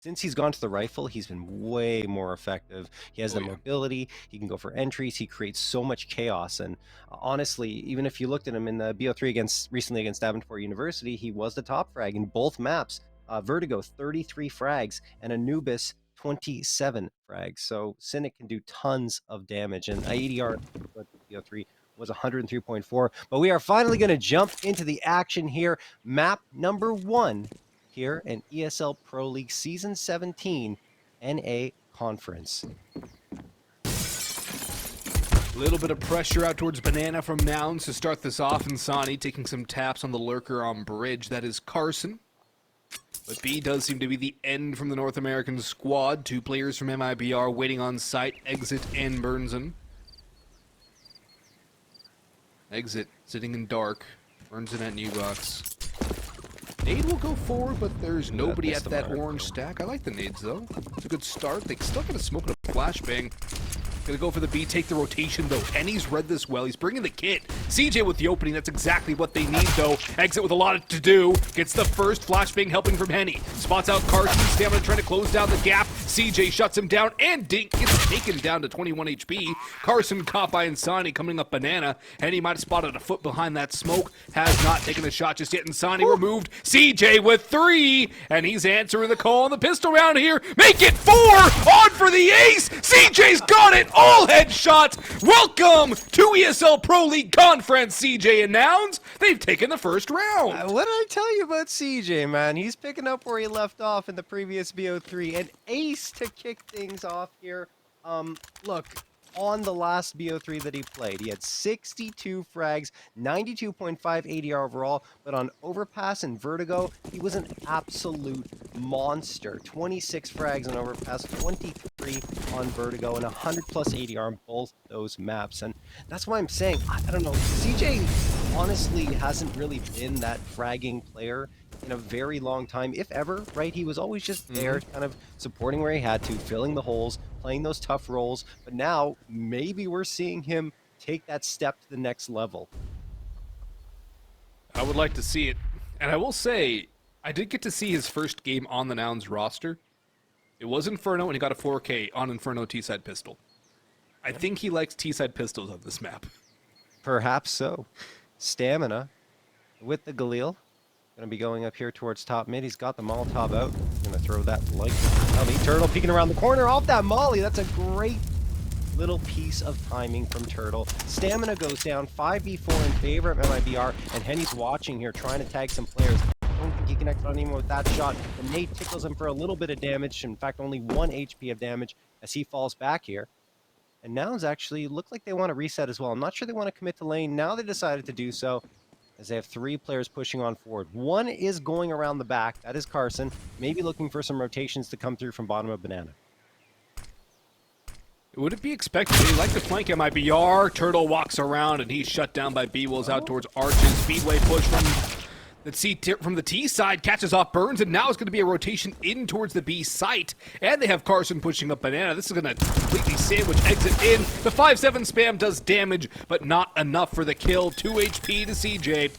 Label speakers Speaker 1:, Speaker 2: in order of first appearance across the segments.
Speaker 1: Since he's gone to the rifle, he's been way more effective. He has the mobility, he can go for entries, he creates so much chaos. And honestly, even if you looked at him in the BO3 recently against Davenport University, he was the top frag in both maps. Vertigo, 33 frags, and Anubis, 27 frags. So Cynic can do tons of damage, and ADR BO3 was 103.4. But we are finally going to jump into the action here. Map number 1 here in ESL Pro League Season 17 NA Conference.
Speaker 2: A little bit of pressure out towards Banana from Nouns to start this off. Insani taking some taps on the lurker on bridge. That is Carson. But B does seem to be the end from the North American squad. 2 players from MIBR waiting on site. Exit and Burnson. Exit sitting in dark. Burnson at new box. Nade will go forward, but there's nobody at that orange stack. I like the nades, though. It's a good start. They still got to smoke and a flashbang. Gonna go for the B, take the rotation, though. Henny's read this well. He's bringing the kit. CJ with the opening. That's exactly what they need, though. Exit with a lot to do. Gets the first flashbang helping from Henny. Spots out Carson. Stamina trying to close down the gap. CJ shuts him down, and Dink gets taken down to 21 HP. Carson caught by Insani coming up Banana. Henny might have spotted a foot behind that smoke. Has not taken the shot just yet. Insani removed. CJ with 3, and he's answering the call on the pistol round here. Make it 4! On for the ace! CJ's got it! All headshots! Welcome to ESL Pro League Conference, CJ and Nouns. They've taken the first round.
Speaker 1: What did I tell you about CJ, man? He's picking up where he left off in the previous BO3. An ace to kick things off here. Look, on the last BO3 that he played, he had 62 frags, 92.5 ADR overall, but on Overpass and Vertigo, he was an absolute monster. 26 frags on Overpass, 23 on Vertigo, and 100 plus ADR on both those maps. And that's why I'm saying, I don't know, CJ honestly hasn't really been that fragging player in a very long time, if ever, right? He was always just there, kind of supporting where he had to, filling the holes, playing those tough roles. But now, maybe we're seeing him take that step to the next level.
Speaker 2: I would like to see it. And I will say, I did get to see his first game on the Nouns roster. It was Inferno, and he got a 4K on Inferno T-side pistol. I think he likes T-side pistols on this map.
Speaker 1: Perhaps so. Stamina with the Galil. Going to be going up here towards top mid. He's got the Molotov out. Going to throw that like Turtle peeking around the corner off that molly. That's a great little piece of timing from Turtle. Stamina goes down 5v4 in favor of MIBR, and Henny's watching here, trying to tag some players. I don't think he connected on anyone with that shot. The nade tickles him for a little bit of damage. In fact, only 1 HP of damage as he falls back here. And Nouns actually look like they want to reset as well. I'm not sure they want to commit to lane. Now they decided to do so, as they have 3 players pushing on forward. 1 is going around the back. That is Carson. Maybe looking for some rotations to come through from bottom of Banana.
Speaker 2: Would it be expected? They like to flank MIBR. Turtle walks around, and he's shut down by B. Wolves out towards Arches. Speedway push from the T side, catches off Burns, and now it's going to be a rotation in towards the B site. And they have Carson pushing up Banana. This is going to completely sandwich exit in. The 5-7 spam does damage, but not enough for the kill. 2 HP to CJ.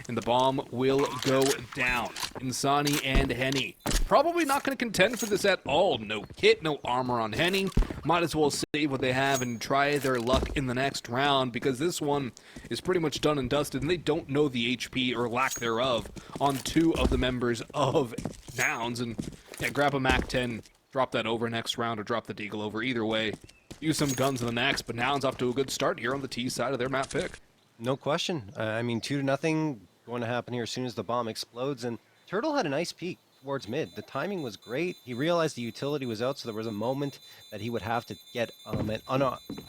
Speaker 2: And the bomb will go down. Insani and Henny. Probably not going to contend for this at all. No kit, no armor on Henny. Might as well save what they have and try their luck in the next round, because this one is pretty much done and dusted, and they don't know the HP or lack thereof on 2 of the members of Nouns. And yeah, grab a MAC-10, drop that over next round, or drop the Deagle over. Either way, use some guns in the next, but Nouns off to a good start here on the T side of their map pick.
Speaker 1: No question. I mean, 2-0 going to happen here as soon as the bomb explodes, and Turtle had a nice peek towards mid. The timing was great. He realized the utility was out, so there was a moment that he would have to get I can't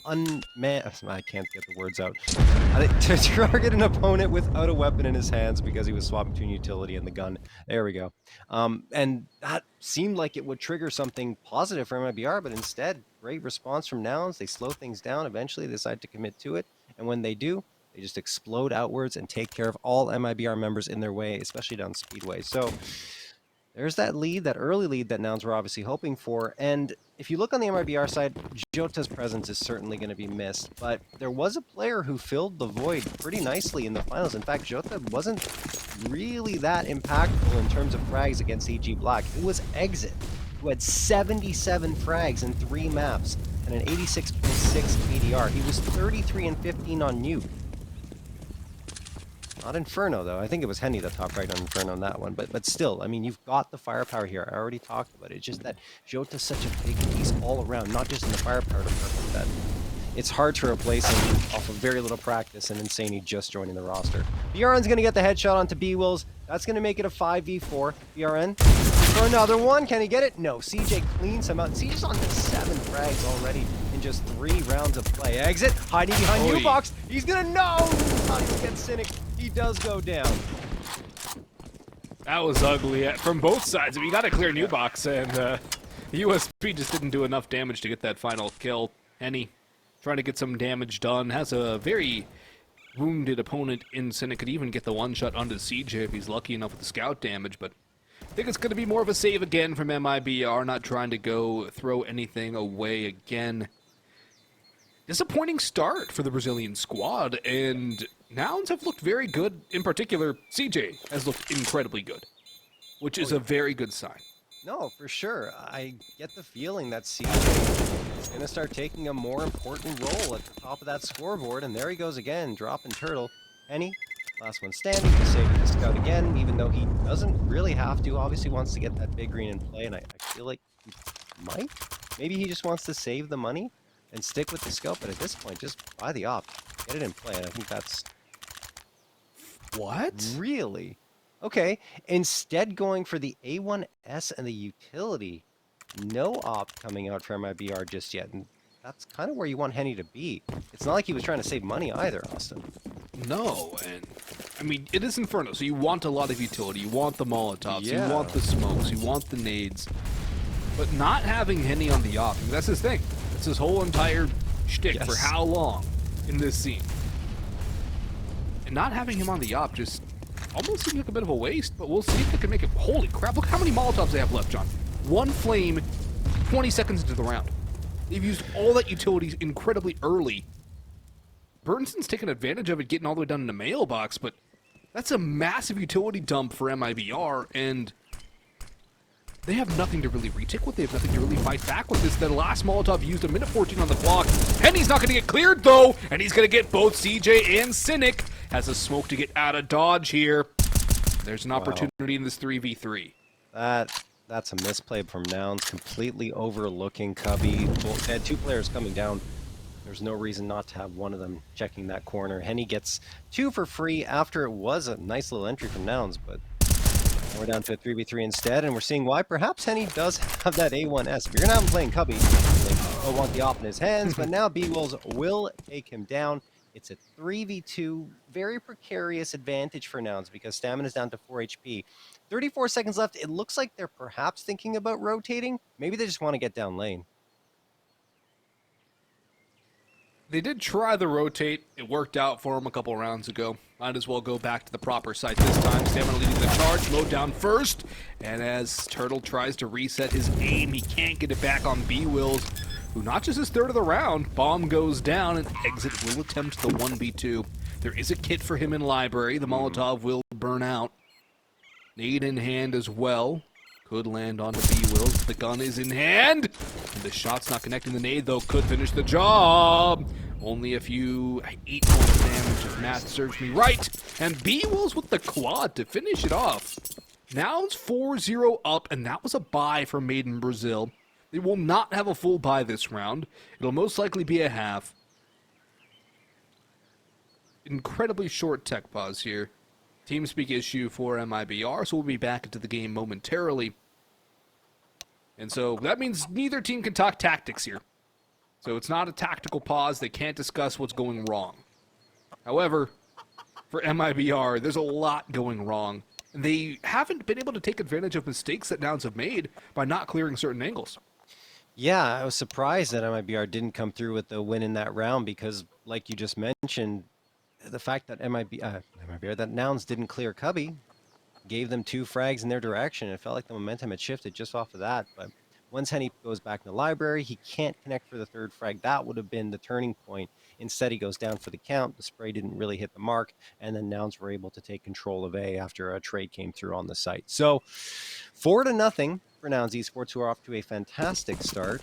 Speaker 1: get the words out. To target an opponent without a weapon in his hands, because he was swapping between utility and the gun. There we go. And that seemed like it would trigger something positive for MIBR, but instead, great response from Nouns. They slow things down. Eventually, they decide to commit to it, and when they do, they just explode outwards and take care of all MIBR members in their way, especially down Speedway. So there's that lead, that early lead that Nouns were obviously hoping for. And if you look on the MIBR side, Jota's presence is certainly going to be missed. But there was a player who filled the void pretty nicely in the finals. In fact, Jota wasn't really that impactful in terms of frags against EG Black. It was Exit. who had 77 frags in 3 maps and an 86.6 ADR. He was 33 and 15 on Nuke. Not Inferno, though. I think it was Henny that top right on Inferno on that one. But still, I mean, you've got the firepower here. I already talked about it. It's just that Jota's such a big piece all around, not just in the firepower department, that it's hard to replace him off of very little practice and Insaney just joining the roster. BRN's going to get the headshot onto B-Wills. That's going to make it a 5v4. BRN for another one. Can he get it? No. CJ cleans him out. CJ's on to 7 frags already in just 3 rounds of play. Exit, hiding behind U-Box. He's going to know. Not going to get Cynic. He does go down.
Speaker 2: That was ugly from both sides. I mean, you got to clear New Box, and USP just didn't do enough damage to get that final kill. Henny trying to get some damage done. Has a very wounded opponent in Cynic. Could even get the one shot onto CJ if he's lucky enough with the scout damage, but I think it's going to be more of a save again from MIBR, not trying to go throw anything away again. Disappointing start for the Brazilian squad, and Nouns have looked very good. In particular, CJ has looked incredibly good, which is a very good sign.
Speaker 1: No, for sure. I get the feeling that CJ is going to start taking a more important role at the top of that scoreboard, and there he goes again, dropping Turtle. Henny, last one standing, he's saving the scout again, even though he doesn't really have to. Obviously wants to get that big green in play, and I feel like he might. Maybe he just wants to save the money and stick with the scout, but at this point, just buy the op, get it in play, and I think that's...
Speaker 2: What?
Speaker 1: Really? Okay, instead going for the A1S and the utility. No op coming out for MIBR just yet, and that's kind of where you want Henny to be. It's not like he was trying to save money either, Austin.
Speaker 2: No, and I mean, it is Inferno, so you want a lot of utility. You want the Molotovs, you want the smokes, you want the nades. But not having Henny on the op, that's his thing. That's his whole entire shtick for how long in this scene. And not having him on the op just almost seems like a bit of a waste, but we'll see if they can make it. Holy crap, look how many Molotovs they have left, John. One flame, 20 seconds into the round. They've used all that utility incredibly early. Burnson's taken advantage of it, getting all the way down in the mailbox, but that's a massive utility dump for MIBR, and they have nothing to really retake with. They have nothing to really fight back with. This the last Molotov used a minute 14 on the clock. Henny's not going to get cleared, though, and he's going to get both CJ and Cynic. Has a smoke to get out of dodge here. There's an opportunity in this 3v3.
Speaker 1: That's a misplay from Nouns, completely overlooking Cubby. They had 2 players coming down. There's no reason not to have one of them checking that corner. Henny gets 2 for free after it was a nice little entry from Nouns, but we're down to a 3v3 instead, and we're seeing why perhaps Henny does have that A1S. If you're going to have him playing Cubby, he'll want the op in his hands, but now B-Wolves will take him down. It's a 3v2, very precarious advantage for Nouns because Stamina's down to 4 HP. 34 seconds left. It looks like they're perhaps thinking about rotating. Maybe they just want to get down lane.
Speaker 2: They did try the rotate. It worked out for him a couple rounds ago. Might as well go back to the proper site this time. Stamina leading the charge. Low down first. And as Turtle tries to reset his aim, he can't get it back on B-Wills, who notches his third of the round. Bomb goes down, and Exit will attempt the 1v2. There is a kit for him in library. The Molotov will burn out. Nade in hand as well. Could land onto B-Wills. The gun is in hand. And the shot's not connecting the nade, though. Could finish the job. Only a few 8 points of damage if math serves me right. And B-Wills with the quad to finish it off. Now it's 4-0 up, and that was a bye for Made in Brazil. They will not have a full bye this round. It'll most likely be a half. Incredibly short tech pause here. TeamSpeak issue for MIBR, so we'll be back into the game momentarily. And so that means neither team can talk tactics here. So it's not a tactical pause. They can't discuss what's going wrong. However, for MIBR, there's a lot going wrong. They haven't been able to take advantage of mistakes that Nouns have made by not clearing certain angles.
Speaker 1: Yeah, I was surprised that MIBR didn't come through with the win in that round because, like you just mentioned, the fact that that Nouns didn't clear Cubby gave them 2 frags in their direction. It felt like the momentum had shifted just off of that. But once Henny goes back in the library, he can't connect for the 3rd frag. That would have been the turning point. Instead, he goes down for the count. The spray didn't really hit the mark. And then Nouns were able to take control of A after a trade came through on the site. So 4-0 for for Nouns Esports, who are off to a fantastic start.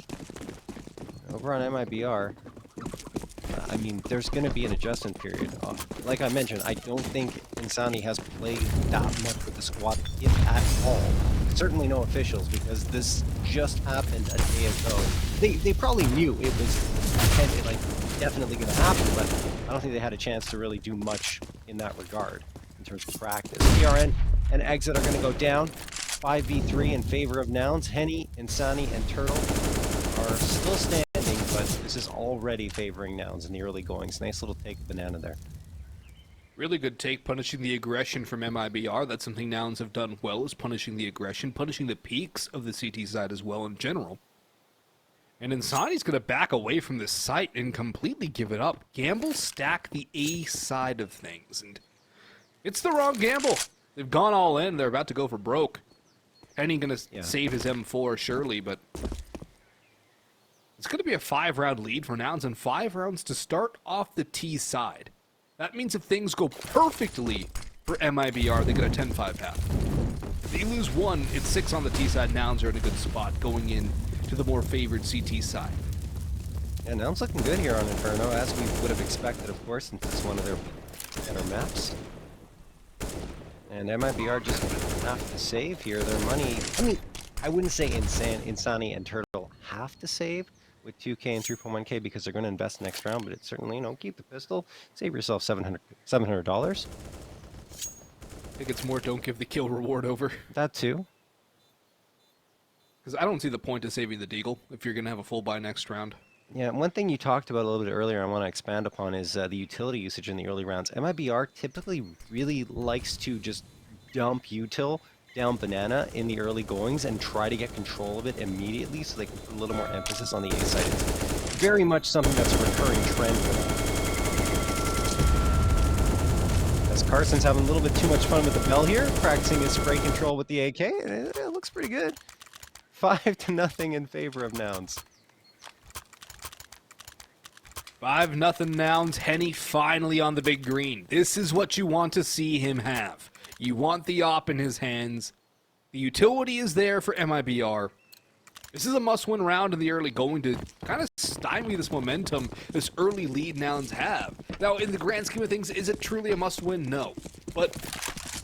Speaker 1: Over on MIBR, I mean, there's going to be an adjustment period. Like I mentioned, I don't think Insani has played that much with the squad, if at all. Certainly no officials, because this just happened a day ago. They probably knew it was like definitely going to happen, but I don't think they had a chance to really do much in that regard in terms of practice. PRN and Exit are going to go down 5v3 in favor of Nouns. Henny, Insani, and Turtle are still standing, but this is already favoring Nouns in the early goings. Nice little take of Banana there.
Speaker 2: Really good take, punishing the aggression from MIBR. That's something Nouns have done well, is punishing the aggression, punishing the peaks of the CT side as well in general. And Insani's going to back away from this site and completely give it up. Gamble stack the A side of things, and it's the wrong gamble. They've gone all in. They're about to go for broke. Henny going to save his M4, surely, but it's going to be a 5-round lead for Nouns and 5 rounds to start off the T side. That means if things go perfectly for MIBR, they get a 10-5 half. If they lose 1, it's 6 on the T side. Nouns are in a good spot going in to the more favored CT side.
Speaker 1: Yeah, Nouns looking good here on Inferno, as we would have expected, of course, since it's one of their better maps. And MIBR just have to save here. Their money, I mean, I wouldn't say Insani and Turtle have to save with 2K and 3.1K because they're going to invest next round, but it's certainly, you know, keep the pistol, save yourself $700.
Speaker 2: I think it's more don't give the kill reward over.
Speaker 1: That too.
Speaker 2: Because I don't see the point of saving the deagle if you're going to have a full buy next round.
Speaker 1: Yeah, one thing you talked about a little bit earlier I want to expand upon is the utility usage in the early rounds. MIBR typically really likes to just dump util down Banana in the early goings and try to get control of it immediately so they can put a little more emphasis on the A side. It's very much something that's a recurring trend for them. As Carson's having a little bit too much fun with the bell here, practicing his spray control with the AK, and it looks pretty good. 5-0 in favor of Nouns.
Speaker 2: 5-0 Nouns. Henny finally on the big green. This is what you want to see him have. You want the op in his hands. The utility is there for MIBR. This is a must-win round in the early going to kind of stymie this momentum, this early lead Nouns have. Now, in the grand scheme of things, is it truly a must-win? No. But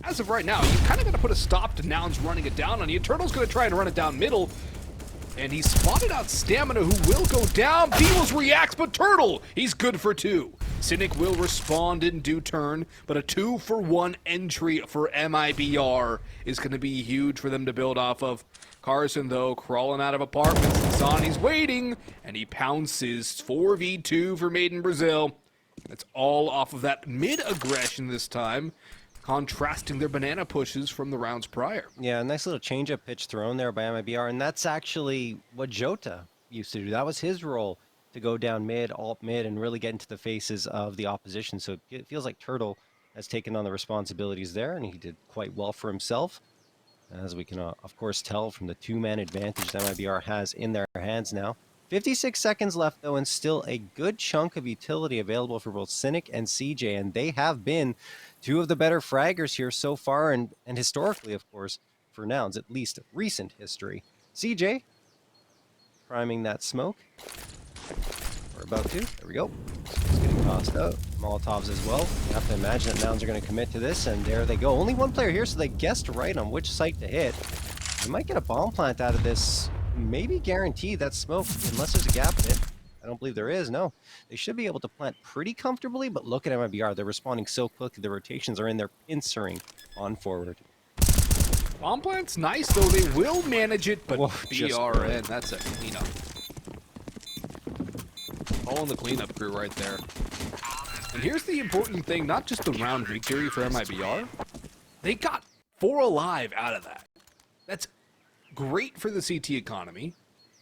Speaker 2: as of right now, you kind of got to put a stop to Nouns running it down on you. Turtle's going to try and run it down middle. And he spotted out Stamina, who will go down. Beatles reacts, but Turtle, he's good for 2. Cynic will respond in due turn, but a 2-for-1 entry for MIBR is going to be huge for them to build off of. Carson, though, crawling out of apartments. Insani's waiting, and he pounces 4v2 for Made in Brazil. That's all off of that mid-aggression this time, contrasting their banana pushes from the rounds prior.
Speaker 1: Yeah, a nice little change-up pitch thrown there by MIBR, and that's actually what Jota used to do. That was his role, to go down mid, alt mid, and really get into the faces of the opposition. So it feels like Turtle has taken on the responsibilities there, and he did quite well for himself, as we can, of course, tell from the 2-man advantage that MIBR has in their hands now. 56 seconds left, though, and still a good chunk of utility available for both Cynic and CJ, and they have been 2 of the better fraggers here so far, and historically, of course, for Nouns, at least recent history. CJ, priming that smoke. We're about to. There we go. It's getting tossed out. Molotovs as well. You have to imagine that Nouns are going to commit to this, and there they go. Only one player here, so they guessed right on which site to hit. They might get a bomb plant out of this. Maybe guarantee that smoke, unless there's a gap in it. I don't believe there is, no. They should be able to plant pretty comfortably, but look at MIBR. They're responding so quickly. The rotations are in there, pincering on forward.
Speaker 2: Bomb plant's nice, though. They will manage it, but
Speaker 1: Whoa,
Speaker 2: BRN, that's a cleanup. All in the cleanup crew right there. And here's the important thing, not just the round victory for MIBR. They got 4 alive out of that. That's great for the CT economy,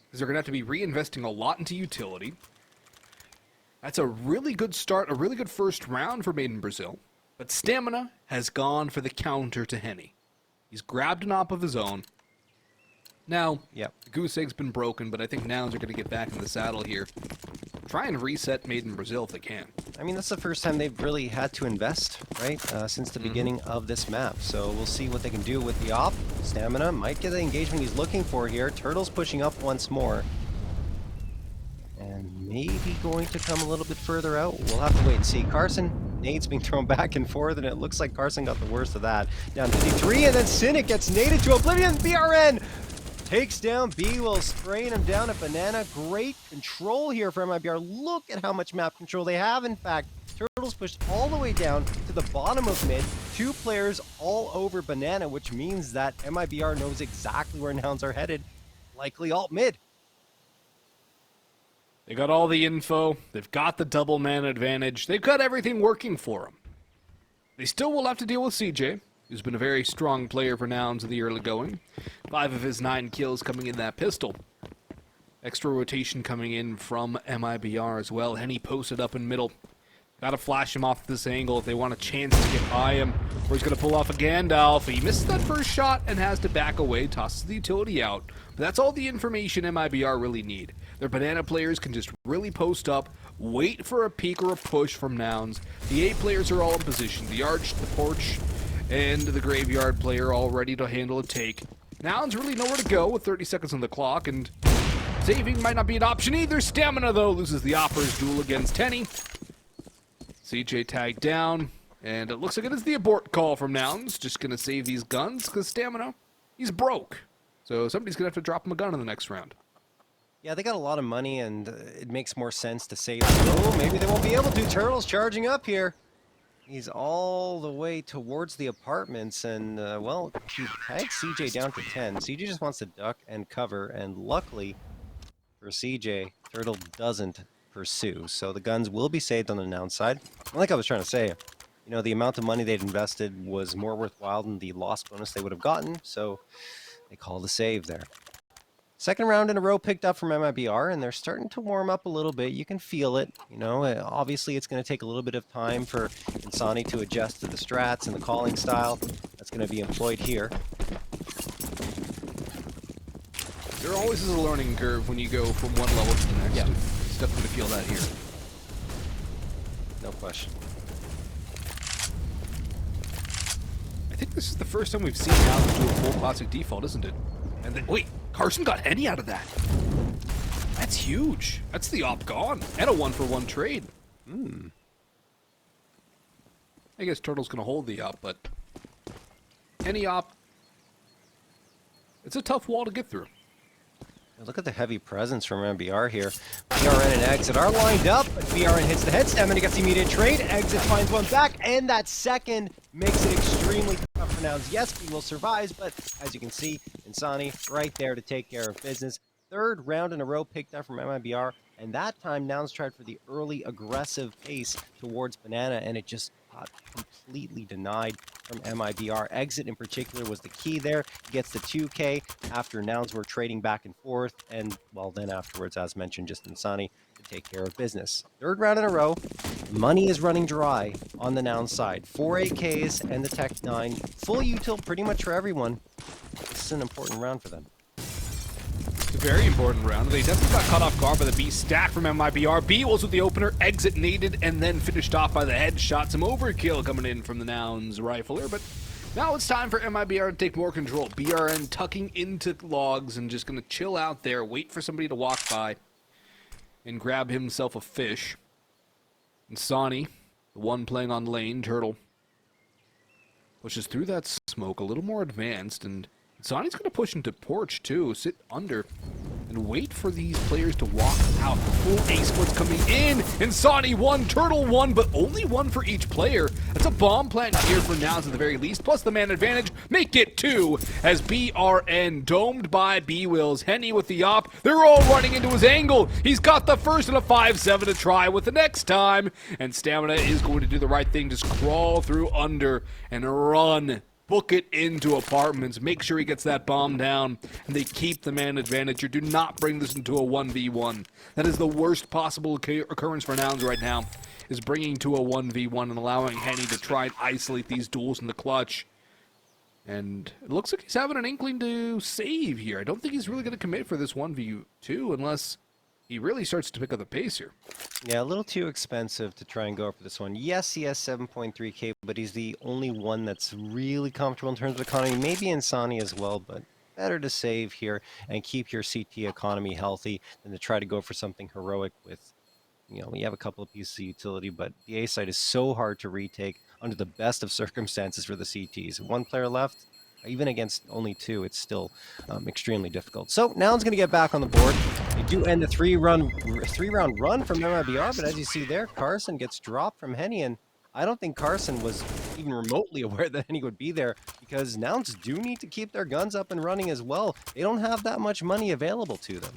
Speaker 2: because they're going to have to be reinvesting a lot into utility. That's a really good start, a really good first round for Made in Brazil. But Stamina has gone for the counter to Henny. He's grabbed an op of his own. Now, the goose egg's been broken, but I think Nouns are going to get back in the saddle here. Try and reset Made in Brazil if they can.
Speaker 1: I mean, that's the first time they've really had to invest, right? Since the beginning of this map. So we'll see what they can do with the op. Stamina might get the engagement he's looking for here. Turtle's pushing up once more. And maybe going to come a little bit further out. We'll have to wait and see. Carson, nades being thrown back and forth, and it looks like Carson got the worst of that. Down 53, and then Cynic gets naded to oblivion. BRN takes down B-Will, spraying him down at Banana. Great control here for MIBR. Look at how much map control they have, in fact. Turtles pushed all the way down to the bottom of mid. 2 players all over Banana, which means that MIBR knows exactly where Nouns are headed. Likely alt mid.
Speaker 2: They got all the info. They've got the double man advantage. They've got everything working for them. They still will have to deal with CJ, who's been a very strong player for Nouns in the early going. 5 of his 9 kills coming in that pistol. Extra rotation coming in from MIBR as well. Henny posted up in middle. Gotta flash him off this angle if they want a chance to get by him. Or he's gonna pull off a Gandalf. He misses that first shot and has to back away, tosses the utility out. But that's all the information MIBR really need. Their Banana players can just really post up, wait for a peek or a push from Nouns. The A players are all in position. The Arch, the Porch, and the Graveyard player all ready to handle a take. Nouns really nowhere to go with 30 seconds on the clock, and saving might not be an option either. Stamina, though, loses the Opper's duel against Henny. CJ tagged down, and it looks like it is the abort call from Nouns. Just going to save these guns, because Stamina, he's broke. So somebody's going to have to drop him a gun in the next round.
Speaker 1: Yeah, they got a lot of money, and it makes more sense to save. Oh, maybe they won't be able to. Turtle's charging up here. He's all the way towards the apartments, and, well, he tags CJ down to 10. CJ just wants to duck and cover, and luckily for CJ, Turtle doesn't pursue. So the guns will be saved on the Nouns side. Like I was trying to say, you know, the amount of money they'd invested was more worthwhile than the loss bonus they would have gotten, so they called a save there. Second round in a row picked up from MIBR, and they're starting to warm up a little bit. You can feel it. You know, obviously it's going to take a little bit of time for Insani to adjust to the strats and the calling style that's going to be employed here.
Speaker 2: There always is a learning curve when you go from one level to the next.
Speaker 1: Yeah.
Speaker 2: It's definitely going to feel that here.
Speaker 1: No question.
Speaker 2: I think this is the first time we've seen Nouns do a full classic default, isn't it? And then, wait, Carson got Henny out of that. That's huge. That's the op gone. And a 1-for-1 trade. I guess Turtle's going to hold the op, but Henny op, it's a tough wall to get through.
Speaker 1: Look at the heavy presence from MBR here. BRN and Exit are lined up, but BRN hits the head stem and he gets the immediate trade. Exit finds one back, and that second makes it extremely tough for Nouns. Yes, he will survive, but as you can see, Insani right there to take care of business. Third round in a row picked up from MIBR, and that time Nouns tried for the early aggressive pace towards Banana, and it just got completely denied from MIBR. Exit in particular was the key there. He gets the 2K after Nouns were trading back and forth, and well, then afterwards, as mentioned, just Insani to take care of business. Third round in a row, money is running dry on the Nouns side. 4 AKs and the Tech 9, full util pretty much for everyone. This is an important round for them.
Speaker 2: It's a very important round. They definitely got caught off guard by the B stack from MIBR. B was with the opener, Exit naded, and then finished off by the headshot. Some overkill coming in from the Nouns rifler, but now it's time for MIBR to take more control. BRN tucking into logs and just going to chill out there, wait for somebody to walk by and grab himself a fish. And Sonny, the one playing on lane, Turtle, pushes through that smoke a little more advanced, and Sonny's going to push into Porch, too, sit under, and wait for these players to walk out. The full ace split's coming in, and Sonny one, Turtle one, but only one for each player. That's a bomb plant here for Nouns at the very least, plus the man advantage. Make it 2 as BRN domed by B-Wills. Henny with the op. They're all running into his angle. He's got the first and a 5-7 to try with the next time, and Stamina is going to do the right thing. Just crawl through under and run. Book it into apartments. Make sure he gets that bomb down, and they keep the man advantage. You do not bring this into a 1v1. That is the worst possible occurrence for Nouns right now, is bringing to a 1v1 and allowing Henny to try and isolate these duels in the clutch. And it looks like he's having an inkling to save here. I don't think he's really going to commit for this 1v2 unless he really starts to pick up the pace here.
Speaker 1: Yeah, a little too expensive to try and go for this one. Yes, he has 7.3k, but he's the only one that's really comfortable in terms of economy. Maybe Insani as well, but better to save here and keep your CT economy healthy than to try to go for something heroic with, you know, you have a couple of pieces of utility, but the A site is so hard to retake under the best of circumstances for the CTs. One player left, even against only two, it's still extremely difficult. So Nouns going to get back on the board. They do end the three-round run from MIBR, but as you see there, Carson gets dropped from Henny, and I don't think Carson was even remotely aware that Henny would be there, because Nouns do need to keep their guns up and running as well. They don't have that much money available to them.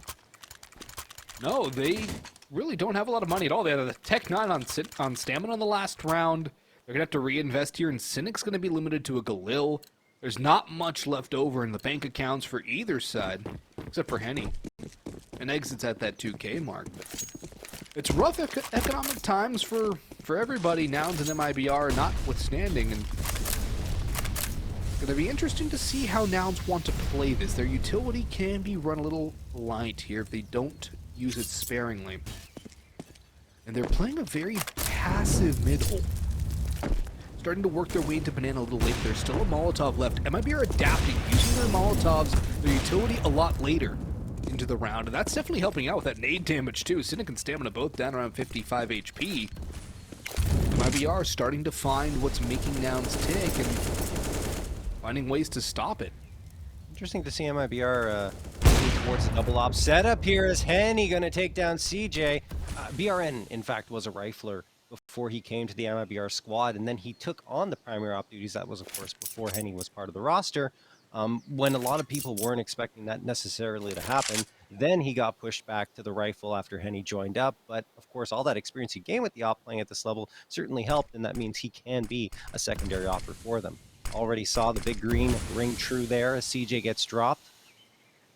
Speaker 2: No, they really don't have a lot of money at all. They had a Tech 9 on Stamina in the last round. They're going to have to reinvest here, and Cynic's going to be limited to a Galil. There's not much left over in the bank accounts for either side, except for Henny. And exits at that 2K mark. It's rough economic times for everybody, Nouns and MIBR notwithstanding, and it's going to be interesting to see how Nouns want to play this. Their utility can be run a little light here if they don't use it sparingly. And they're playing a very passive mid-hole. Starting to work their way into Banana a little late. There's still a Molotov left. MIB are adapting, using their Molotovs, their utility a lot later into the round. And that's definitely helping out with that nade damage too. Cynic and Stamina both down around 55 HP. MIB are starting to find what's making Nouns tick and finding ways to stop it.
Speaker 1: Interesting to see MIBR towards the double op setup here as Henny going to take down CJ. BRN, in fact, was a rifler before he came to the MIBR squad, and then he took on the primary op duties. That was, of course, before Henny was part of the roster. When a lot of people weren't expecting that necessarily to happen, then he got pushed back to the rifle after Henny joined up. But, of course, all that experience he gained with the op playing at this level certainly helped, and that means he can be a secondary opper for them. Already saw the big green ring true there as CJ gets dropped.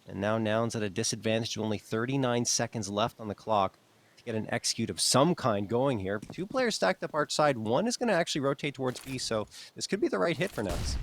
Speaker 1: And now Nouns at a disadvantage with only 39 seconds left on the clock to get an execute of some kind going here. Two players stacked up arch side. One is going to actually rotate towards B, so this could be the right hit for Nouns.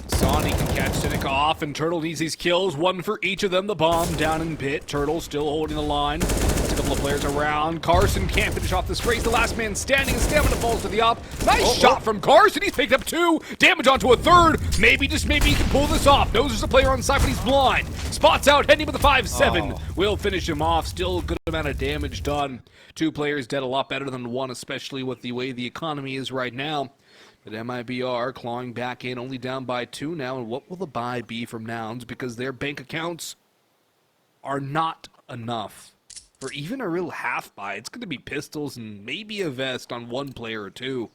Speaker 2: Sonny can catch Cynic off, and Turtle needs these kills. One for each of them. The bomb down in pit. Turtle still holding the line. There's a couple of players around. Carson can't finish off this race. The last man standing, and Stamina falls to the op. Nice shot from Carson. He's picked up two. Damage onto a third. Maybe, just maybe, he can pull this off. Knows there's a player on side, but he's blind. Spots out, Henny with a 5-7. Will finish him off. Still a good amount of damage done. Two players dead, a lot better than one, especially with the way the economy is right now. But MIBR clawing back in, only down by 2 now. And what will the buy be from Nouns? Because their bank accounts are not enough for even a real half buy. It's going to be pistols and maybe a vest on one player or two.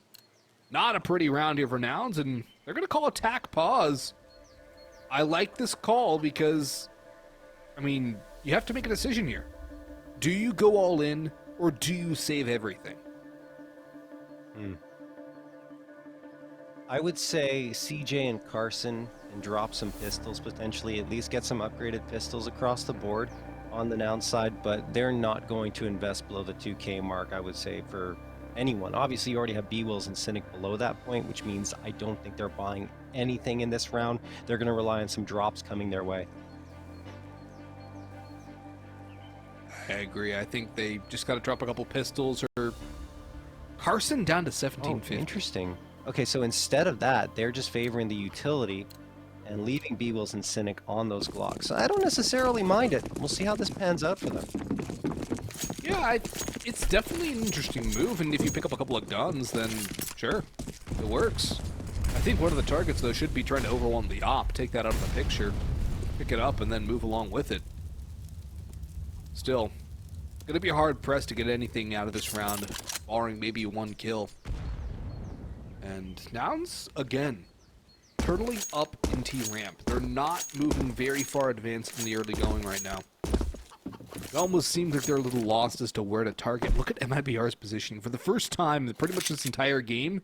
Speaker 2: Not a pretty round here for Nouns, and they're going to call attack pause. I like this call because, I mean, you have to make a decision here. Do you go all in, or do you save everything?
Speaker 1: I would say CJ and Carson can drop some pistols potentially, at least get some upgraded pistols across the board on the Nouns side, but they're not going to invest below the 2K mark, I would say, for anyone. Obviously, you already have B-Wills and Cynic below that point, which means I don't think they're buying anything in this round. They're going to rely on some drops coming their way.
Speaker 2: I agree. I think they just got to drop a couple pistols, or Carson down to 1750.
Speaker 1: Interesting. Okay, so instead of that, they're just favoring the utility and leaving B-Wills and Cynic on those Glocks. So I don't necessarily mind it. We'll see how this pans out for them.
Speaker 2: Yeah, it's definitely an interesting move, and if you pick up a couple of guns, then sure, it works. I think one of the targets, though, should be trying to overwhelm the op, take that out of the picture, pick it up, and then move along with it. Still, going to be hard-pressed to get anything out of this round, barring maybe one kill. And Nouns, again, turtling up in T-ramp. They're not moving very far advanced in the early going right now. It almost seems like they're a little lost as to where to target. Look at MIBR's position. For the first time, pretty much this entire game,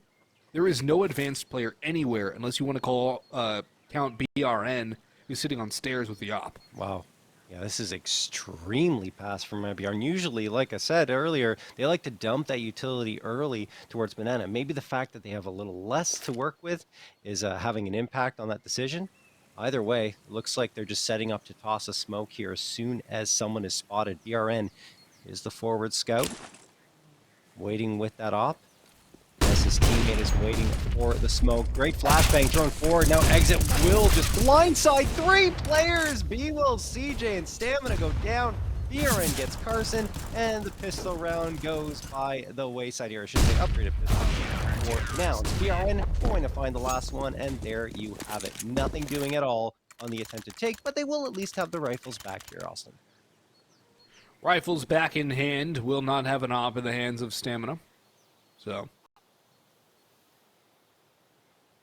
Speaker 2: there is no advanced player anywhere, unless you want to count BRN, who's sitting on stairs with the op.
Speaker 1: Wow. Yeah, this is extremely fast from MIBR. And usually, like I said earlier, they like to dump that utility early towards Banana. Maybe the fact that they have a little less to work with is having an impact on that decision. Either way, looks like they're just setting up to toss a smoke here as soon as someone is spotted. BRN is the forward scout, waiting with that op. As his teammate is waiting for the smoke. Great flashbang thrown forward. Now Exit will just blindside 3 players. B-Will, CJ, and Stamina go down. BRN gets Carson, and the pistol round goes by the wayside here. I should say upgraded pistol for Nouns. BRN going to find the last one, and there you have it. Nothing doing at all on the attempted take, but they will at least have the rifles back here, Austin.
Speaker 2: Rifles back in hand, will not have an op in the hands of Stamina. So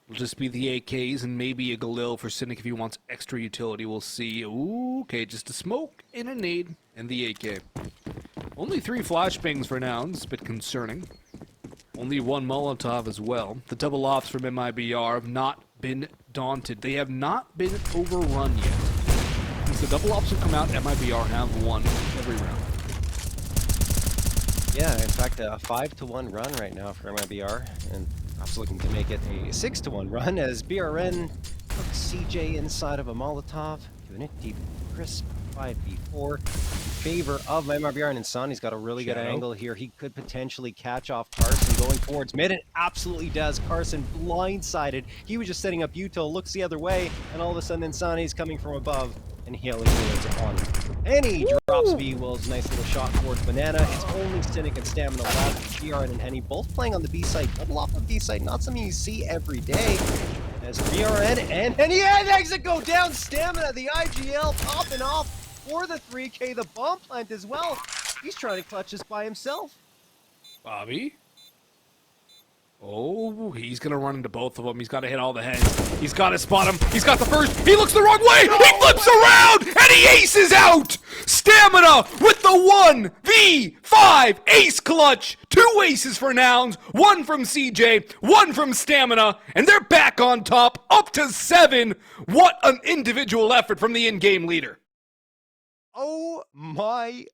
Speaker 2: it'll just be the AKs and maybe a Galil for Cynic if he wants extra utility. We'll see. Ooh, okay, just a smoke and a nade and the AK. Only 3 flashbangs for Nouns, a bit concerning. Only 1 Molotov as well. The double ops from MIBR have not been daunted. They have not been overrun yet. Since the double ops have come out, MIBR have won every round.
Speaker 1: Yeah, in fact, a 5-1 run right now for MIBR, and perhaps looking to make it a 6-1 run as BRN hooks CJ inside of a Molotov, doing it deep, crisp 5v4 in favor of MIBR, and Insani's got a really good angle here. He could potentially catch off Carson going towards mid, and absolutely does. Carson blindsided. He was just setting up Util, looks the other way, and all of a sudden Insani's coming from above and hailing bullets upon him. And he drops B-Will's nice little shot towards Banana. It's only Cynic and Stamina left. BRN and Henny both playing on the B site. Double off the B site, not something you see every day. As BRN and Henny and Exit go down. Stamina, the IGL popping off for the 3K. The bomb plant as well. He's trying to clutch this by himself.
Speaker 2: Bobby? Oh, he's going to run into both of them. He's got to hit all the heads. He's got to spot him. He's got the first. He looks the wrong way. He flips around, and he aces out. Stamina with the 1v5 ace clutch. 2 aces for Nouns, 1 from CJ, 1 from Stamina, and they're back on top, up to 7. What an individual effort from the in-game leader.
Speaker 1: Oh my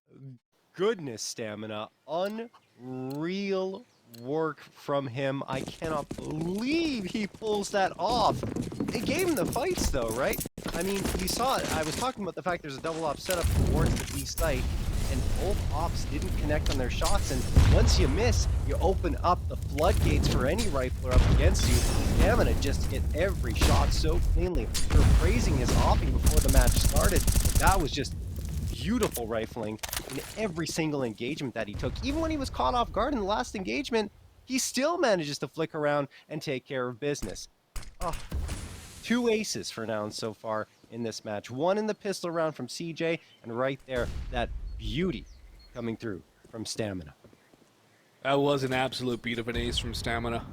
Speaker 1: goodness, Stamina. Unreal work from him. I cannot believe he pulls that off. It gave him the fights though, right? I mean, you saw it. I was talking about the fact there's a double op setup towards the B site, and both ops didn't connect on their shots, and once you miss, you open up the floodgates for any rifler up against you. Stamina just hit every shot so cleanly. We were praising his offing before the match started, but that was just beautiful rifling in every single engagement that he took. Even when he was caught off guard in the last engagement, he still manages to flick around and take care of business. Oh, 2 aces for Nouns so far in this match. 1 in the pistol round from CJ, and right there, that beauty coming through from Stamina.
Speaker 2: That was an absolute beat of an ace from Stamina.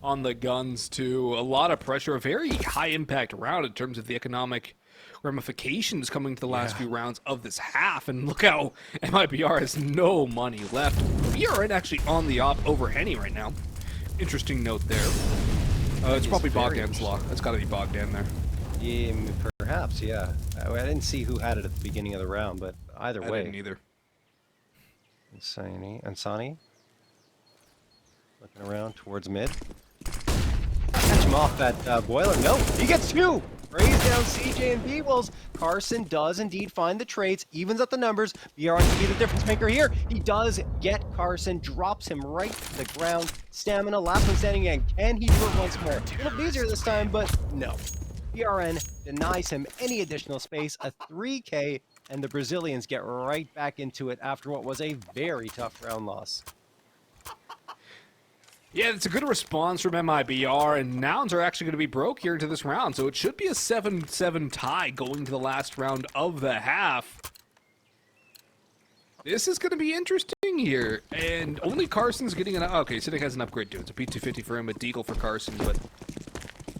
Speaker 2: On the guns, too. A lot of pressure. A very high-impact round in terms of the economic ramifications coming to the last few rounds of this half. And look how MIBR has no money left. BRN actually on the op over Henny right now. Interesting note there. It's probably Bogdan's law. It's got to be Bogdan there.
Speaker 1: Yeah, perhaps, yeah. I didn't see who had it at the beginning of the round, but either way.
Speaker 2: I didn't either.
Speaker 1: Insani. Looking around towards mid. Catch him off that boiler. No, he gets 2. Raise down CJ and B-Wills. Carson does indeed find the trades, evens up the numbers. BRN can be the difference maker here. He does get Carson, drops him right to the ground. Stamina, last one standing again. Can he do it once more? A little easier this time, but no. BRN denies him any additional space, a 3K, and the Brazilians get right back into it after what was a very tough round loss.
Speaker 2: Yeah, it's a good response from MIBR, and Nouns are actually going to be broke here into this round, so it should be a 7-7 tie going to the last round of the half. This is going to be interesting here, and only Carson's getting an... Okay, Cynic has an upgrade too. It's a P250 for him, a Deagle for Carson, but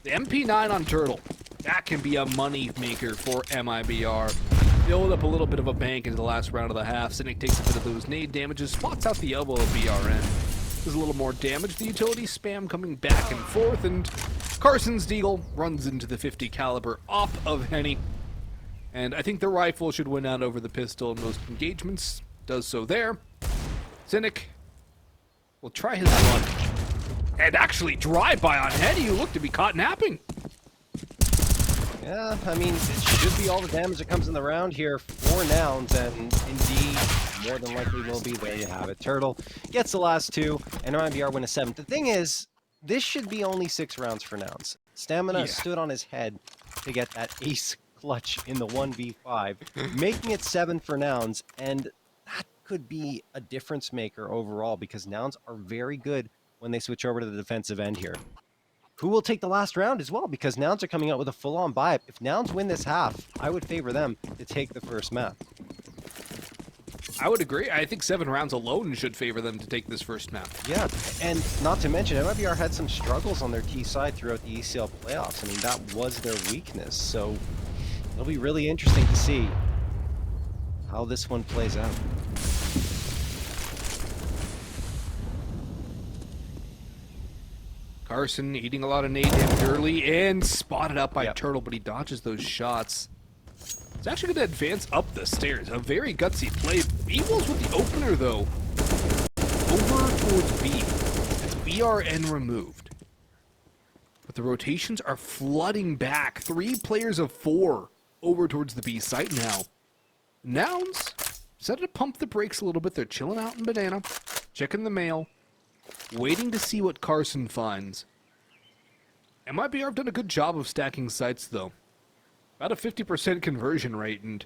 Speaker 2: the MP9 on Turtle, that can be a money maker for MIBR. Build up a little bit of a bank into the last round of the half. Cynic takes a bit of those nade damages, spots out the elbow of BRN. There's a little more damage. The utility spam coming back and forth, and Carson's Deagle runs into the 50 caliber op of Henny. And I think the rifle should win out over the pistol in most engagements. Does so there. Cynic will try his luck and actually drive by on Henny, who looked to be caught napping.
Speaker 1: Yeah, I mean, it should be all the damage that comes in the round here for Nouns, and indeed, more than likely will be. There you have it. Turtle gets the last 2, and MIBR win a 7th. The thing is, this should be only 6 rounds for Nouns. Stamina stood on his head to get that ace clutch in the 1v5, making it 7 for Nouns, and that could be a difference maker overall, because Nouns are very good when they switch over to the defensive end here. Who will take the last round as well, because Nouns are coming out with a full-on buy-up. If Nouns win this half, I would favor them to take the first map.
Speaker 2: I would agree. I think 7 rounds alone should favor them to take this first map.
Speaker 1: Yeah, and not to mention, MIBR had some struggles on their T side throughout the ECL playoffs. I mean, that was their weakness, so it'll be really interesting to see how this one plays out.
Speaker 2: Carson eating a lot of nade damage early and spotted up by Turtle, but he dodges those shots. It's actually going to advance up the stairs. A very gutsy play. B-Wolves with the opener, though. Over towards B. As BRN removed. But the rotations are flooding back. 3 players of 4 over towards the B site now. Nouns decided to pump the brakes a little bit. They're chilling out in Banana, checking the mail, waiting to see what Carson finds. MIBR have done a good job of stacking sites, though. About a 50% conversion rate, and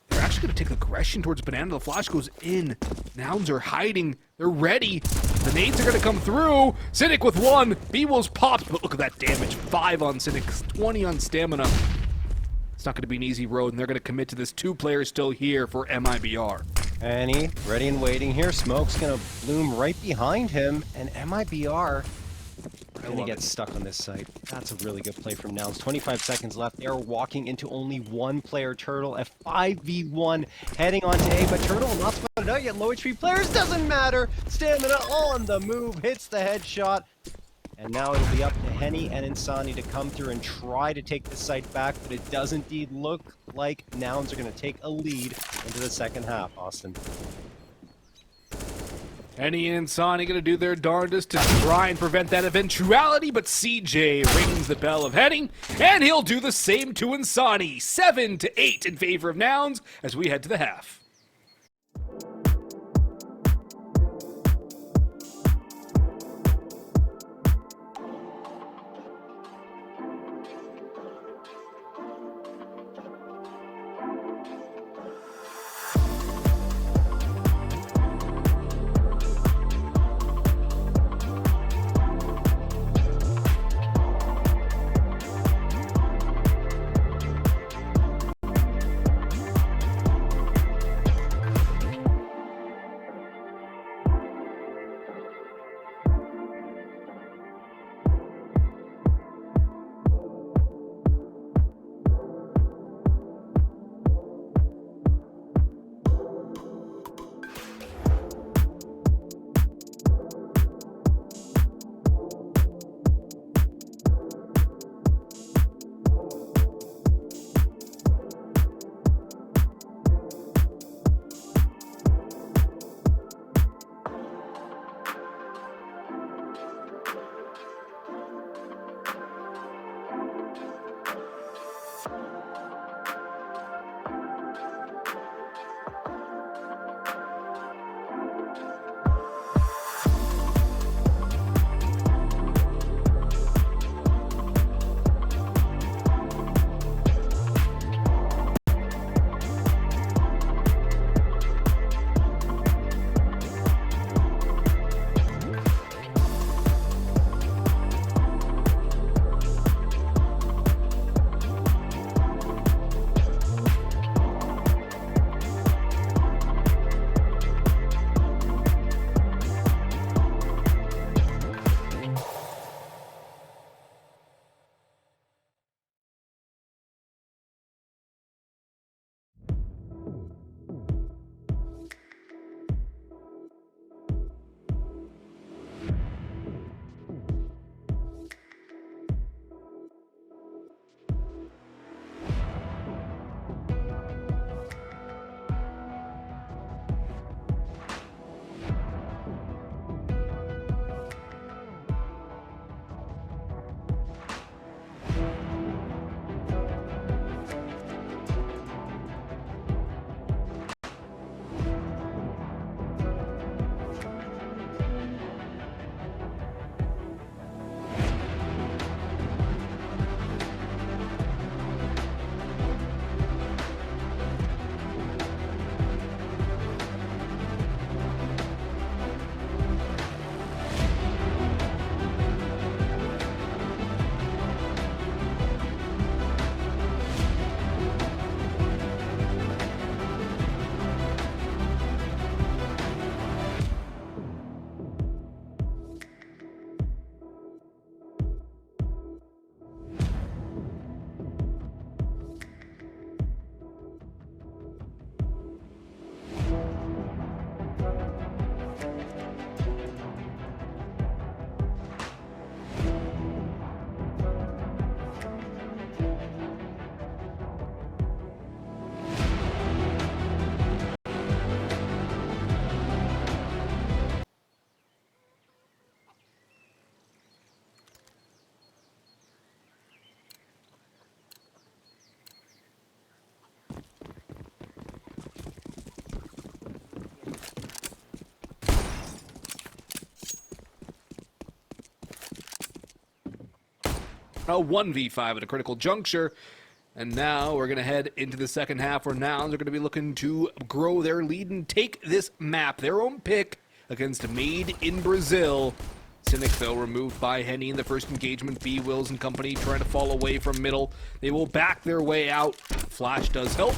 Speaker 2: they're actually going to take aggression towards Banana. The flash goes in. Nouns are hiding. They're ready. The nades are going to come through. Cynic with 1. B-Wolves popped, but look at that damage. 5 on Cynic, 20 on Stamina. It's not going to be an easy road, and they're going to commit to this. 2 players still here for MIBR.
Speaker 1: Annie, ready and waiting here. Smoke's going to bloom right behind him, and MIBR going to get stuck on this site. That's a really good play from Nouns. 25 seconds left. They're walking into only 1 player, Turtle, a 5v1 heading on to A, but Turtle not spotted out yet. Low HP players, doesn't matter. Stamina on the move, hits the headshot. And now it'll be up to Henny and Insani to come through and try to take the site back, but it does indeed look like Nouns are going to take a lead into the second half, Austin.
Speaker 2: Henny and Insani going to do their darndest to try and prevent that eventuality, but CJ rings the bell of Henny, and he'll do the same to Insani. 7-8 in favor of Nouns as we head to the half. a 1v5 at a critical juncture. And now we're going to head into the second half where Nouns are going to be looking to grow their lead and take this map, their own pick, against Made in Brazil. Cynic, though, removed by Henny in the first engagement. B, Wills and company trying to fall away from middle. They will back their way out. Flash does help.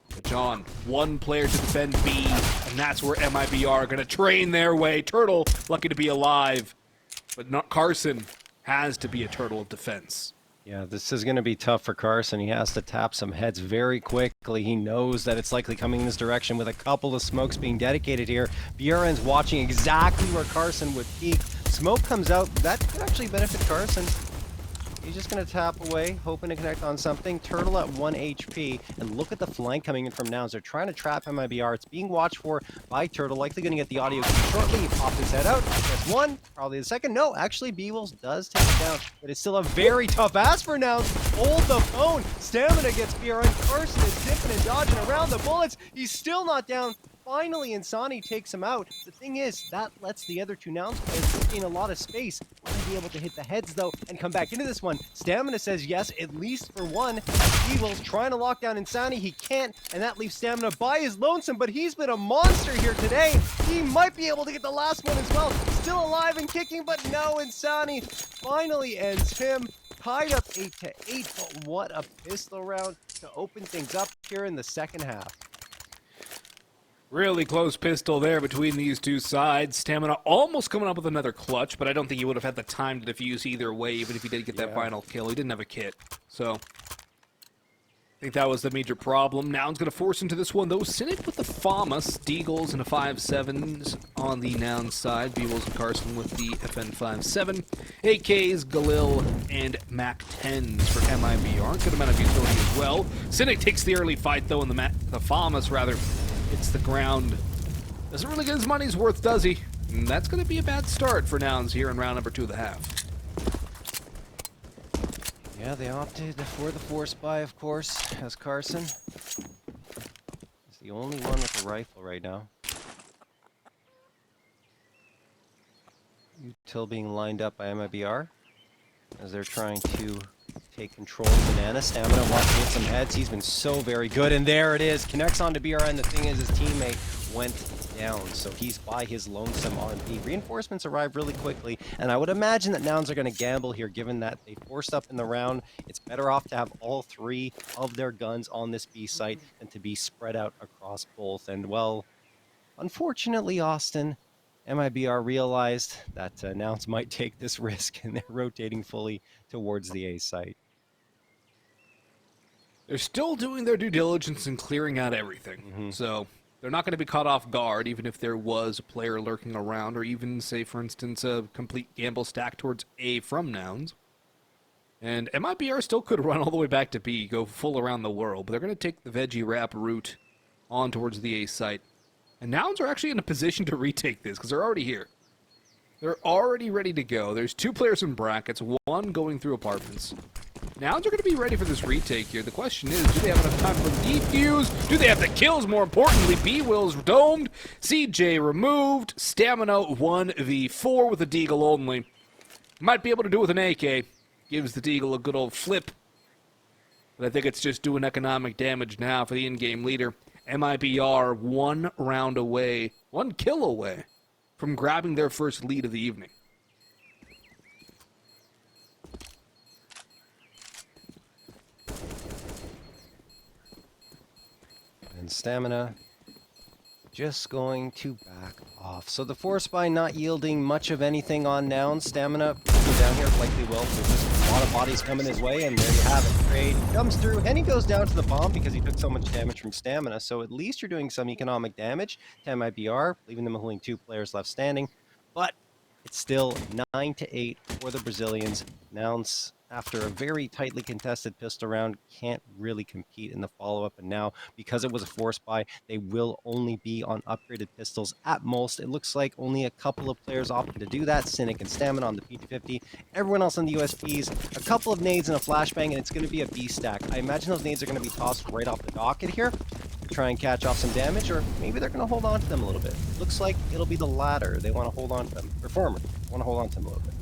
Speaker 2: But John, one player to defend B, and that's where MIBR are going to train their way. Turtle, lucky to be alive. But not Carson, has to be a turtle of defense.
Speaker 1: Yeah, this is going to be tough for Carson. He has to tap some heads very quickly. He knows that it's likely coming in this direction with a couple of smokes being dedicated here. BRN's watching exactly where Carson would peek. Smoke comes out. That could actually benefit Carson. He's just going to tap away, hoping to connect on something. Turtle at 1 HP. And look at the flank coming in from Nouns. They're trying to trap MIBR. It's being watched for by Turtle. Likely going to get the audio key shortly. He popped his head out. That's one. Probably the second. No, actually, B-Wills does take it down. But it's still a very tough ask for Nouns. Hold the phone. Stamina gets BRN. Carson is dipping and dodging around the bullets. He's still not down. Finally, Insani takes him out. The thing is, that lets the other two Nouns players gain a lot of space. Want to be able to hit the heads, though, and come back into this one. Stamina says yes, at least for one. Evil's trying to lock down Insani. He can't, and that leaves Stamina by his lonesome, but he's been a monster here today. He might be able to get the last one as well. Still alive and kicking, but no, Insani finally ends him. Tied up 8-8, but what a pistol round to open things up here in the second half.
Speaker 2: Really close pistol there between these two sides. Stamina almost coming up with another clutch, but I don't think he would have had the time to defuse either way, even if he did get that final kill. He didn't have a kit, so I think that was the major problem. Nouns going to force into this one, though. Cynic with the FAMAS, Deagles and a 5.7s on the Nouns side. B-Wills and Carson with the FN 5.7. AKs, Galil, and Mac 10s for MIBR. Good amount of utility as well. Cynic takes the early fight, though, in the FAMAS, rather. Hits the ground. Doesn't really get his money's worth, does he? And that's going to be a bad start for Nouns here in round number 2 of the half.
Speaker 1: Yeah, they opted for the force buy, of course, as Carson is the only one with a rifle right now. Util being lined up by MIBR as they're trying to take control of Banana. Stamina wants to hit some heads. He's been so very good, and there it is. Connects onto BRN. The thing is, his teammate went down, so he's by his lonesome on B. Reinforcements arrive really quickly, and I would imagine that Nouns are going to gamble here, given that they forced up in the round. It's better off to have all three of their guns on this B site than to be spread out across both. And, well, unfortunately, Austin, MIBR realized that Nouns might take this risk, and they're rotating fully towards the A site.
Speaker 2: They're still doing their due diligence and clearing out everything. So they're not going to be caught off guard, even if there was a player lurking around, or even, say, for instance, a complete gamble stack towards A from Nouns. And MIBR still could run all the way back to B, go full around the world, but they're going to take the veggie wrap route on towards the A site. And Nouns are actually in a position to retake this, because they're already here. They're already ready to go. There's two players in brackets, one going through apartments. Nouns are going to be ready for this retake here. The question is, do they have enough time for defuse? Do they have the kills, more importantly? B-Will's domed, CJ removed, Stamina 1v4 with a Deagle only. Might be able to do it with an AK. Gives the Deagle a good old flip. But I think it's just doing economic damage now for the in-game leader. MIBR 1 round away, 1 kill away from grabbing their first lead of the evening.
Speaker 1: And Stamina just going to back off. So the force buy not yielding much of anything on Nouns. Stamina down here likely will. There's just a lot of bodies coming his way, and there you have it. Trade comes through. Henny goes down to the bomb because he took so much damage from Stamina. So at least you're doing some economic damage to MIBR, leaving them only 2 players left standing. But it's still 9-8 for the Brazilians. Nouns, after a very tightly contested pistol round, can't really compete in the follow-up. And now, because it was a force buy, they will only be on upgraded pistols at most. It looks like only a couple of players opted to do that. Cynic and Stamina on the P250. Everyone else on the USPs. A couple of nades and a flashbang, and it's going to be a B stack. I imagine those nades are going to be tossed right off the docket here to try and catch off some damage, or maybe they're going to hold on to them a little bit. Looks like it'll be the latter. They want to hold on to them. Or former. Want to hold on to them a little bit.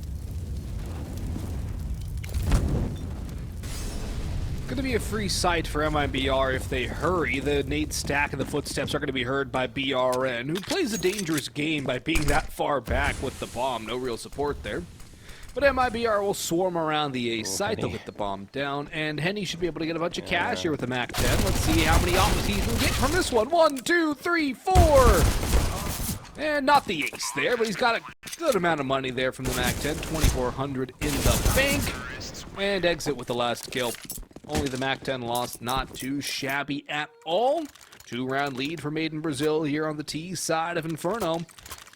Speaker 2: Going to be a free sight for MIBR if they hurry. The nade stack and the footsteps are going to be heard by BRN, who plays a dangerous game by being that far back with the bomb. No real support there. But MIBR will swarm around the A site. They'll get the bomb down, and Henny should be able to get a bunch of cash here with the Mac 10. Let's see how many offers he can get from this one. 1, 2, 3, 4. And not the ace there, but he's got a good amount of money there from the Mac 10. 2,400 in the bank. And exit with the last kill. Only the Mac 10 lost, not too shabby at all. 2-round lead for Made in Brazil here on the T side of Inferno.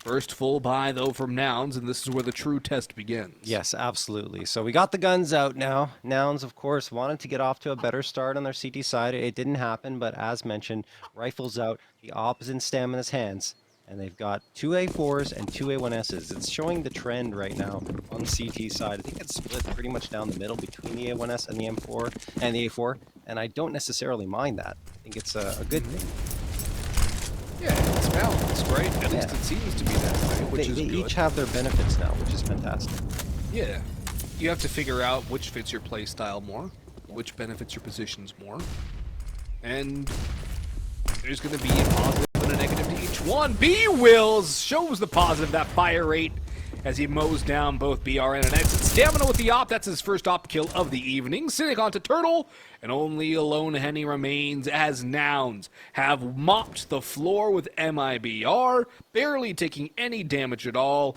Speaker 2: First full buy, though, from Nouns, and this is where the true test begins.
Speaker 1: Yes, absolutely. So we got the guns out now. Nouns, of course, wanted to get off to a better start on their CT side. It didn't happen, but as mentioned, rifles out, the op is in Stamina's hands, and they've got 2 A4s and 2 A1Ss. It's showing the trend right now on the CT side. I think it's split pretty much down the middle between the A1S and the M4 and the A4, and I don't necessarily mind that. I think it's a good thing.
Speaker 2: Yeah, it's balanced, right? At least it seems to be that way, which is
Speaker 1: they
Speaker 2: good.
Speaker 1: each have their benefits now, which is fantastic.
Speaker 2: Yeah. You have to figure out which fits your play style more, which benefits your positions more, and there's going to be a positive and a negative to each one. B-Wills shows the positive, that fire rate, as he mows down both BRN and exit. Stamina with the op, that's his first op kill of the evening. Cynic onto Turtle, and only alone Henny remains as Nouns have mopped the floor with MIBR, barely taking any damage at all.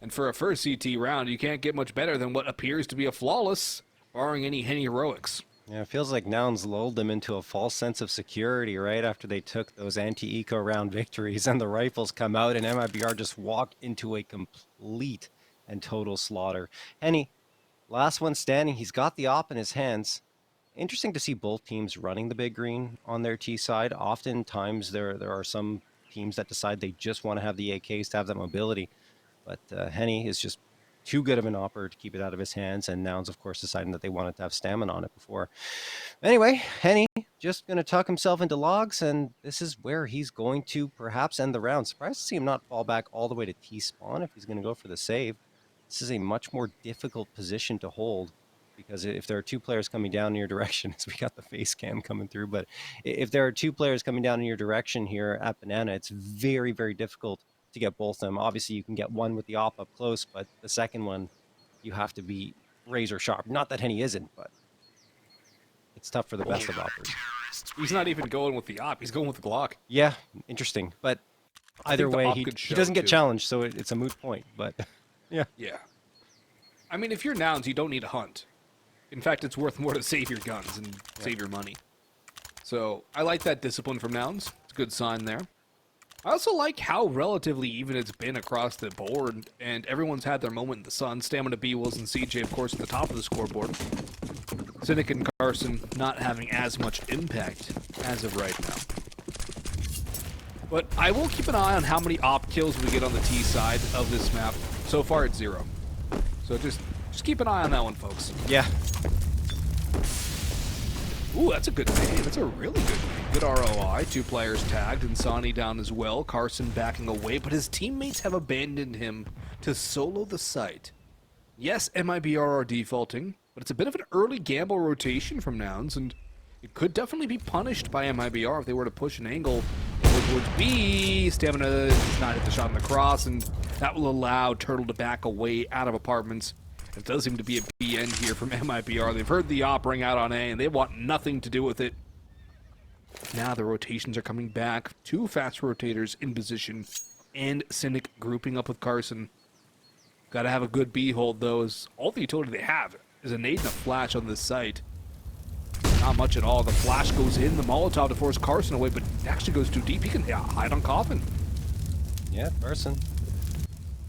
Speaker 2: And for a first CT round, you can't get much better than what appears to be a flawless, barring any Henny heroics.
Speaker 1: Yeah, it feels like Nouns lulled them into a false sense of security right after they took those anti-eco round victories, and the rifles come out and MIBR just walk into a complete and total slaughter. Henny, last one standing, he's got the op in his hands. Interesting to see both teams running the big green on their T side. Oftentimes there are some teams that decide they just want to have the AKs to have that mobility, but Henny is just too good of an opper to keep it out of his hands, and Nouns, of course, deciding that they wanted to have stamina on it before. Anyway, Henny just going to tuck himself into logs, and this is where he's going to perhaps end the round. Surprised to see him not fall back all the way to T-spawn if he's going to go for the save. This is a much more difficult position to hold, because if there are 2 players coming down in your direction, as we got the face cam coming through, but if there are 2 players coming down in your direction here at Banana, it's very, very difficult to get both of them. Obviously, you can get one with the op up close, but the second one, you have to be razor sharp. Not that Henny isn't, but it's tough for the best of oppers.
Speaker 2: He's not even going with the op, he's going with the Glock.
Speaker 1: Yeah, interesting. But either way, he doesn't get challenged, so it's a moot point. But yeah.
Speaker 2: Yeah. I mean, if you're Nouns, you don't need a hunt. In fact, it's worth more to save your guns and save your money. So I like that discipline from Nouns. It's a good sign there. I also like how relatively even it's been across the board, and everyone's had their moment in the sun. Stamina, B-Wills, and CJ, of course, at the top of the scoreboard. Cynic and Carson not having as much impact as of right now. But I will keep an eye on how many op kills we get on the T side of this map. So far, it's 0. So just keep an eye on that one, folks.
Speaker 1: Yeah.
Speaker 2: Ooh, that's a good name. That's a really good name. Good ROI. 2 players tagged. Insani down as well. Carson backing away, but his teammates have abandoned him to solo the site. Yes, MIBR are defaulting, but it's a bit of an early gamble rotation from Nouns, and it could definitely be punished by MIBR if they were to push an angle over towards B. Stamina does not hit the shot on the cross, and that will allow Turtle to back away out of apartments. It does seem to be a B end here from MIBR. They've heard the op ring out on A, and they want nothing to do with it. Now the rotations are coming back. 2 fast rotators in position, and Cynic grouping up with Carson. Got to have a good B hold, though, as all the utility they have is a nade and a flash on this site. Not much at all. The flash goes in, the Molotov to force Carson away, but it actually goes too deep. He can hide on Coffin.
Speaker 1: Yeah, Carson.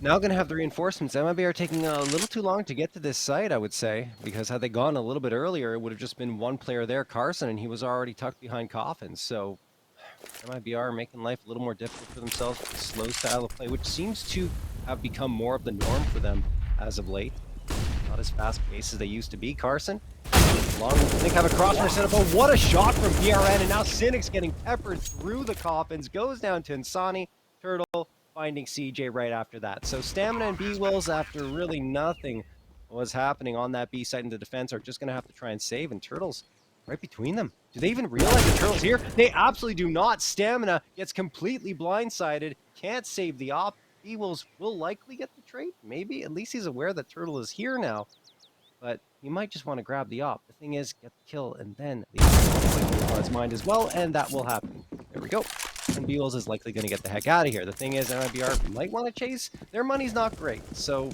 Speaker 1: Now going to have the reinforcements. MIB are taking a little too long to get to this site, I would say, because had they gone a little bit earlier, it would have just been 1 player there, Carson, and he was already tucked behind Coffin. So MIB are making life a little more difficult for themselves with a slow style of play, which seems to have become more of the norm for them as of late. Not as fast-paced as they used to be. Carson, long, I think, have a crossfire set up. Oh, what a shot from BRN, and now Cynic's getting peppered through the coffins, goes down to Insani, Turtle, finding CJ right after that. So Stamina and B-Wills, after really nothing what's happening on that B site in the defense are just going to have to try and save, and Turtles right between them. Do they even realize the Turtles here? They absolutely do not. Stamina gets completely blindsided, can't save the op. B-Wolves will likely get the trade, maybe. At least he's aware that Turtle is here now, but he might just want to grab the op. The thing is, get the kill, and then the op will on his mind as well, and that will happen. There we go. And B-Wolves is likely going to get the heck out of here. The thing is, MIBR might want to chase. Their money's not great, so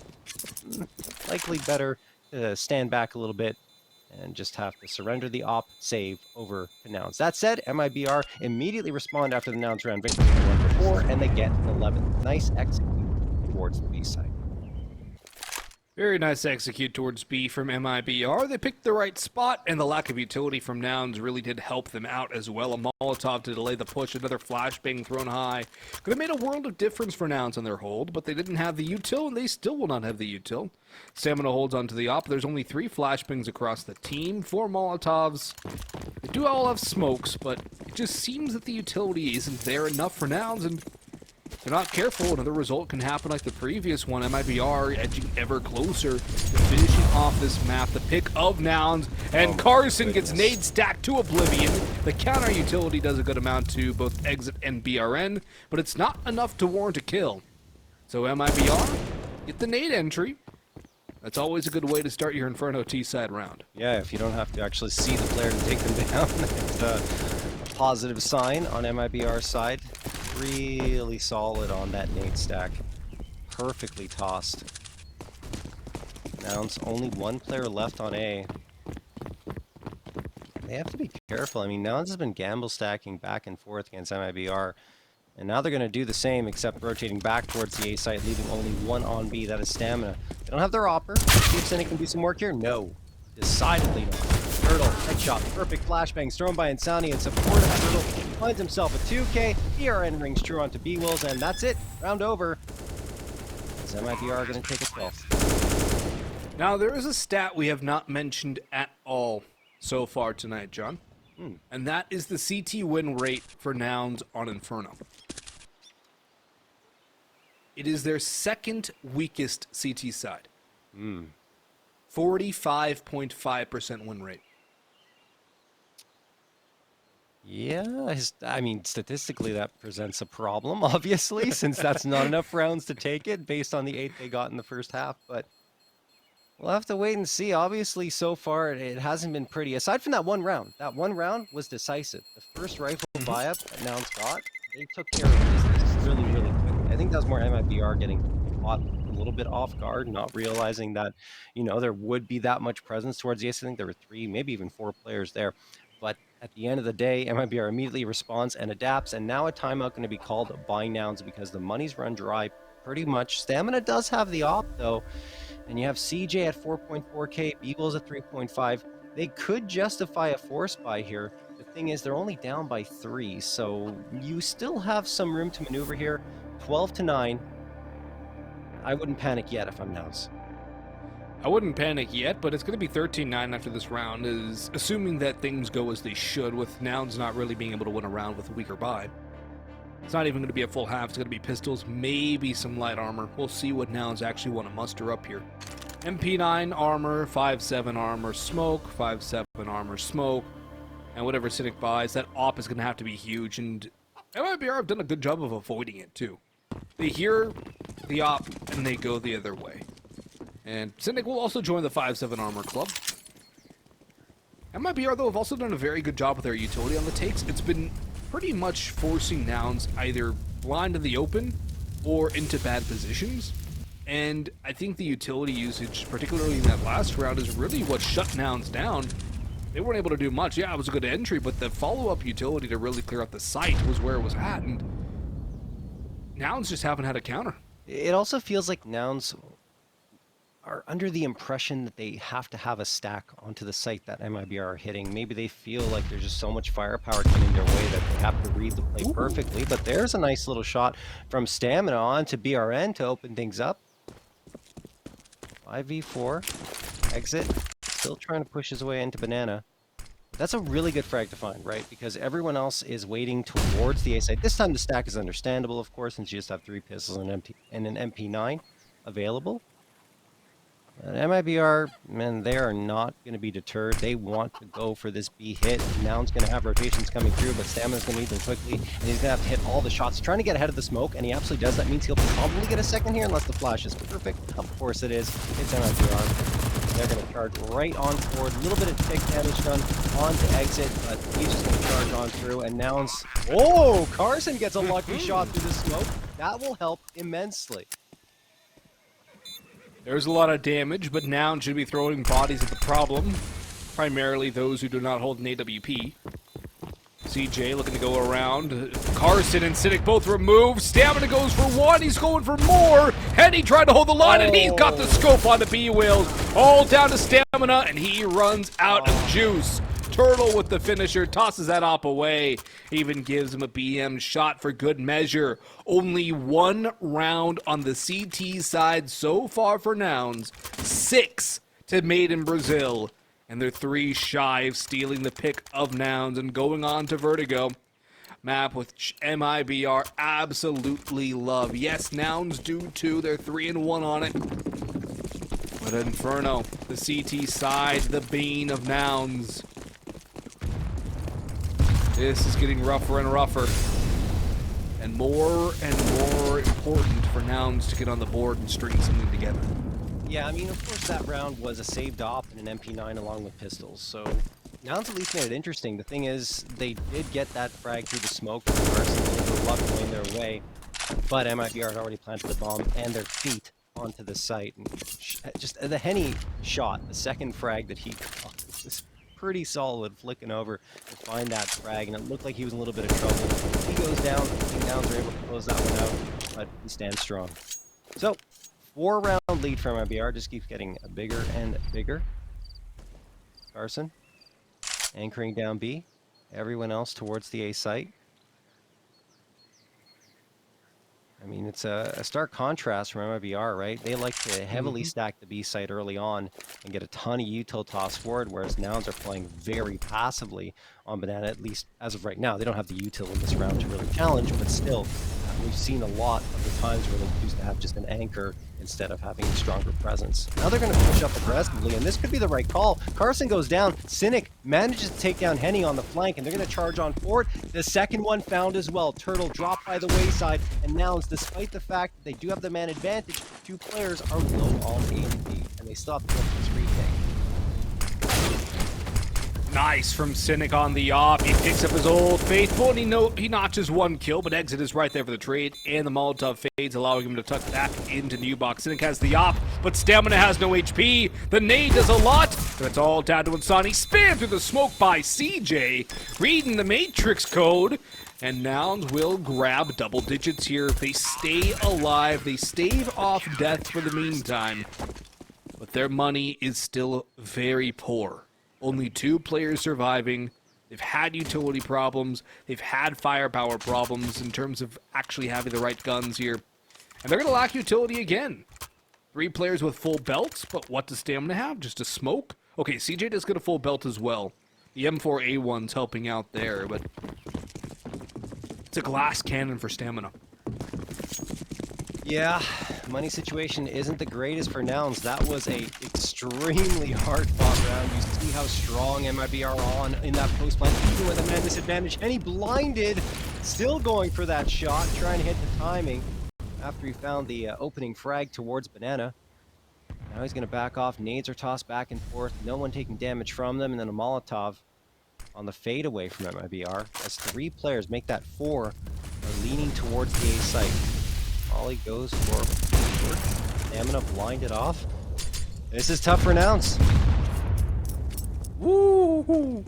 Speaker 1: likely better to stand back a little bit and just have to surrender the op, save over to Nouns. That said, MIBR immediately respond after the Nouns round victory 1-4, and they get an 11th. Nice execute towards the B side.
Speaker 2: Very nice execute towards B from MIBR. They picked the right spot, and the lack of utility from Nouns really did help them out as well. A Molotov to delay the push, another flashbang thrown high. Could have made a world of difference for Nouns on their hold, but they didn't have the util, and they still will not have the util. Stamina holds onto the op. There's only 3 flashbangs across the team, 4 Molotovs. They do all have smokes, but it just seems that the utility isn't there enough for Nouns, and if they're not careful, another result can happen like the previous one. MIBR edging ever closer to finishing off this map. The pick of Nouns, and Carson gets nade stacked to oblivion. The counter utility does a good amount to both Exit and BRN, but it's not enough to warrant a kill. So MIBR, get the nade entry. That's always a good way to start your Inferno T-side round.
Speaker 1: Yeah, if you don't have to actually see the player to take them down, it's a positive sign on MIBR's side. Really solid on that nade stack. Perfectly tossed. Nouns, only 1 player left on A. They have to be careful. I mean, Nouns has been gamble stacking back and forth against MIBR. And now they're going to do the same, except rotating back towards the A site, leaving only 1 on B. That is Stamina. They don't have their Opper. See if Cynic can do some work here. No. Decidedly not. Turtle, headshot, perfect flashbang thrown by Insani in support of Turtle. Finds himself a 2K. BRN rings true onto B-Wolves, and that's it. Round over. Is MIBR going to take a 12th?
Speaker 2: Now, there is a stat we have not mentioned at all so far tonight, John. And that is the CT win rate for Nouns on Inferno. It is their second weakest CT side. 45.5% win rate.
Speaker 1: Yeah, I mean, statistically that presents a problem, obviously, since that's not enough rounds to take it based on the 8 they got in the first half, but we'll have to wait and see. Obviously, so far, it hasn't been pretty. Aside from that one round was decisive. The first rifle buy-up that Nouns got, they took care of business really, really quick. I think that was more MIBR getting caught a little bit off guard, not realizing that, you know, there would be that much presence towards the ace. I think there were 3, maybe even 4 players there. But at the end of the day, MIBR immediately responds and adapts, and now a timeout going to be called by Nouns because the money's run dry pretty much. Stamina does have the op, though, and you have CJ at 4.4k, B-Wolves at 3.5. They could justify a force buy here. The thing is, they're only down by 3, so you still have some room to maneuver here. 12-9. I wouldn't panic yet if I'm Nouns.
Speaker 2: I wouldn't panic yet, but it's going to be 13-9 after this round, is assuming that things go as they should, with Nouns not really being able to win a round with a weaker buy. It's not even going to be a full half. It's going to be pistols, maybe some light armor. We'll see what Nouns actually want to muster up here. MP9 armor, 5.7 armor smoke, 5.7 armor smoke, and whatever Cynic buys, that op is going to have to be huge, and MIBR have done a good job of avoiding it too. They hear the op and they go the other way. And Cynic will also join the 5.7 armor club. MIBR, though, have also done a very good job with their utility on the takes. It's been pretty much forcing Nouns either blind in the open or into bad positions. And I think the utility usage, particularly in that last round, is really what shut Nouns down. They weren't able to do much. Yeah, it was a good entry, but the follow-up utility to really clear out the site was where it was at, and Nouns just haven't had a counter.
Speaker 1: It also feels like Nouns are under the impression that they have to have a stack onto the site that MIBR are hitting. Maybe they feel like there's just so much firepower coming their way that they have to read the play perfectly. But there's a nice little shot from Stamina on to BRN to open things up. 5v4. Exit. Still trying to push his way into Banana. That's a really good frag to find, right? Because everyone else is waiting towards the A site. This time the stack is understandable, of course, since you just have 3 pistols and an MP9 available. MIBR, man, they are not going to be deterred. They want to go for this B hit. Noun's going to have rotations coming through, but Stamina's going to need them quickly, and he's going to have to hit all the shots. He's trying to get ahead of the smoke, and he absolutely does. That means he'll probably get a second here, unless the flash is perfect. Of course it is. It's MIBR. They're going to charge right on forward. A little bit of tick damage done on to exit, but he's just going to charge on through, and Nouns... Oh! Carson gets a lucky shot through the smoke. That will help immensely.
Speaker 2: There's a lot of damage, but Nouns should be throwing bodies at the problem. Primarily those who do not hold an AWP. CJ looking to go around. Carson and Cynic both removed. Stamina goes for one. He's going for more. Henny trying to hold the line, and he's got the scope on the B-Wills. All down to Stamina, and he runs out of juice. Turtle with the finisher, tosses that op away, even gives him a BM shot for good measure. Only one round on the CT side so far for Nouns. 6 to Made in Brazil, and they're 3 shy of stealing the pick of Nouns and going on to Vertigo. Map which MIBR absolutely love. Yes, Nouns do too. They're 3-1 on it. But Inferno, the CT side, the bane of Nouns. This is getting rougher and rougher. And more important for Nouns to get on the board and string something together.
Speaker 1: Yeah, I mean, of course that round was a saved op and an MP9 along with pistols, so Nouns at least made it interesting. The thing is, they did get that frag through the smoke from Carson, a little bit of luck going their way, but MIBR had already planted the bomb and their feet onto the site. And just the Henny shot, the second frag that he got, was pretty solid, flicking over to find that frag, and it looked like he was in a little bit of trouble. He goes down, the Nouns are able to close that one out, but he stands strong. So, 4-round lead for MIBR, just keeps getting bigger and bigger. Carson, anchoring down B. Everyone else towards the A site. I mean, it's a stark contrast from MIBR, right? They like to heavily stack the B site early on and get a ton of util toss forward, whereas Nouns are playing very passively on Banana, at least as of right now. They don't have the util in this round to really challenge, but still, we've seen a lot of the times where they used to have just an anchor instead of having a stronger presence. Now they're going to push up aggressively, and this could be the right call. Carson goes down. Cynic manages to take down Henny on the flank, and they're going to charge on forward. The second one found as well. Turtle dropped by the wayside, and Nouns, despite the fact that they do have the man advantage, 2 players are low on AMP, and they still have to go for this retake.
Speaker 2: Nice from Cynic on the op. He picks up his old faithful, and he notches 1 kill, but Exit is right there for the trade, and the Molotov fades, allowing him to tuck back into New Box. Cynic has the op, but Stamina has no HP. The nade does a lot, but it's all down to Insani. Spammed through the smoke by CJ, reading the Matrix code, and Nouns will grab double digits here. If they stay alive, they stave off death for the meantime, but their money is still very poor. Only 2 players surviving. They've had utility problems. They've had firepower problems in terms of actually having the right guns here. And they're going to lack utility again. 3 players with full belts, but what does Stamina have? Just a smoke? Okay, CJ does get a full belt as well. The M4A1's helping out there, but it's a glass cannon for Stamina.
Speaker 1: Yeah, money situation isn't the greatest for Nouns. That was a extremely hard-fought round. You see how strong MIBR are on in that post plant, even with a man disadvantage. And he blinded, still going for that shot, trying to hit the timing after he found the opening frag towards Banana. Now he's going to back off. Nades are tossed back and forth. No one taking damage from them, and then a Molotov on the fade away from MIBR. As 3 players make that 4, are leaning towards the A site. Ollie goes for Stamina blinded off. This is tough for Nouns.
Speaker 2: Woo!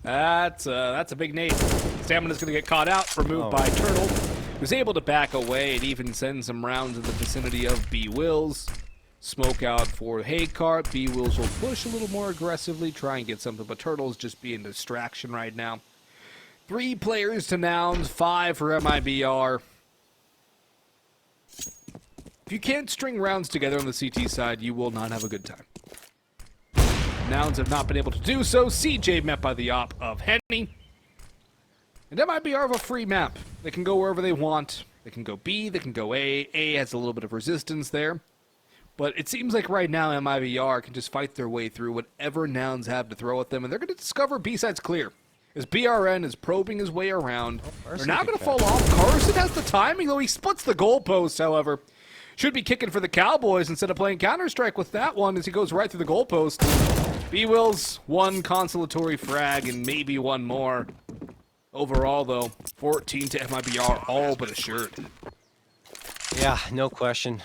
Speaker 2: That's a big nade. Stamina's going to get caught out, removed by Turtle, who's able to back away and even send some rounds in the vicinity of B-Wills. Smoke out for Haycart. B-Wills will push a little more aggressively, try and get something, but Turtle's just being a distraction right now. 3 players to Nouns, 5 for MIBR. If you can't string rounds together on the CT side, you will not have a good time. Nouns have not been able to do so. CJ met by the op of Henny. And MIBR have a free map. They can go wherever they want. They can go B, they can go A. A has a little bit of resistance there. But it seems like right now MIBR can just fight their way through whatever Nouns have to throw at them, and they're going to discover B-sides clear. As BRN is probing his way around, they're now going to fall off. Carson has the timing, though he splits the goalpost, however. Should be kicking for the Cowboys instead of playing Counter-Strike with that one as he goes right through the goalpost. B-Wills, one consolatory frag and maybe one more. Overall, though, 14 to MIBR, all but assured.
Speaker 1: Yeah, no question.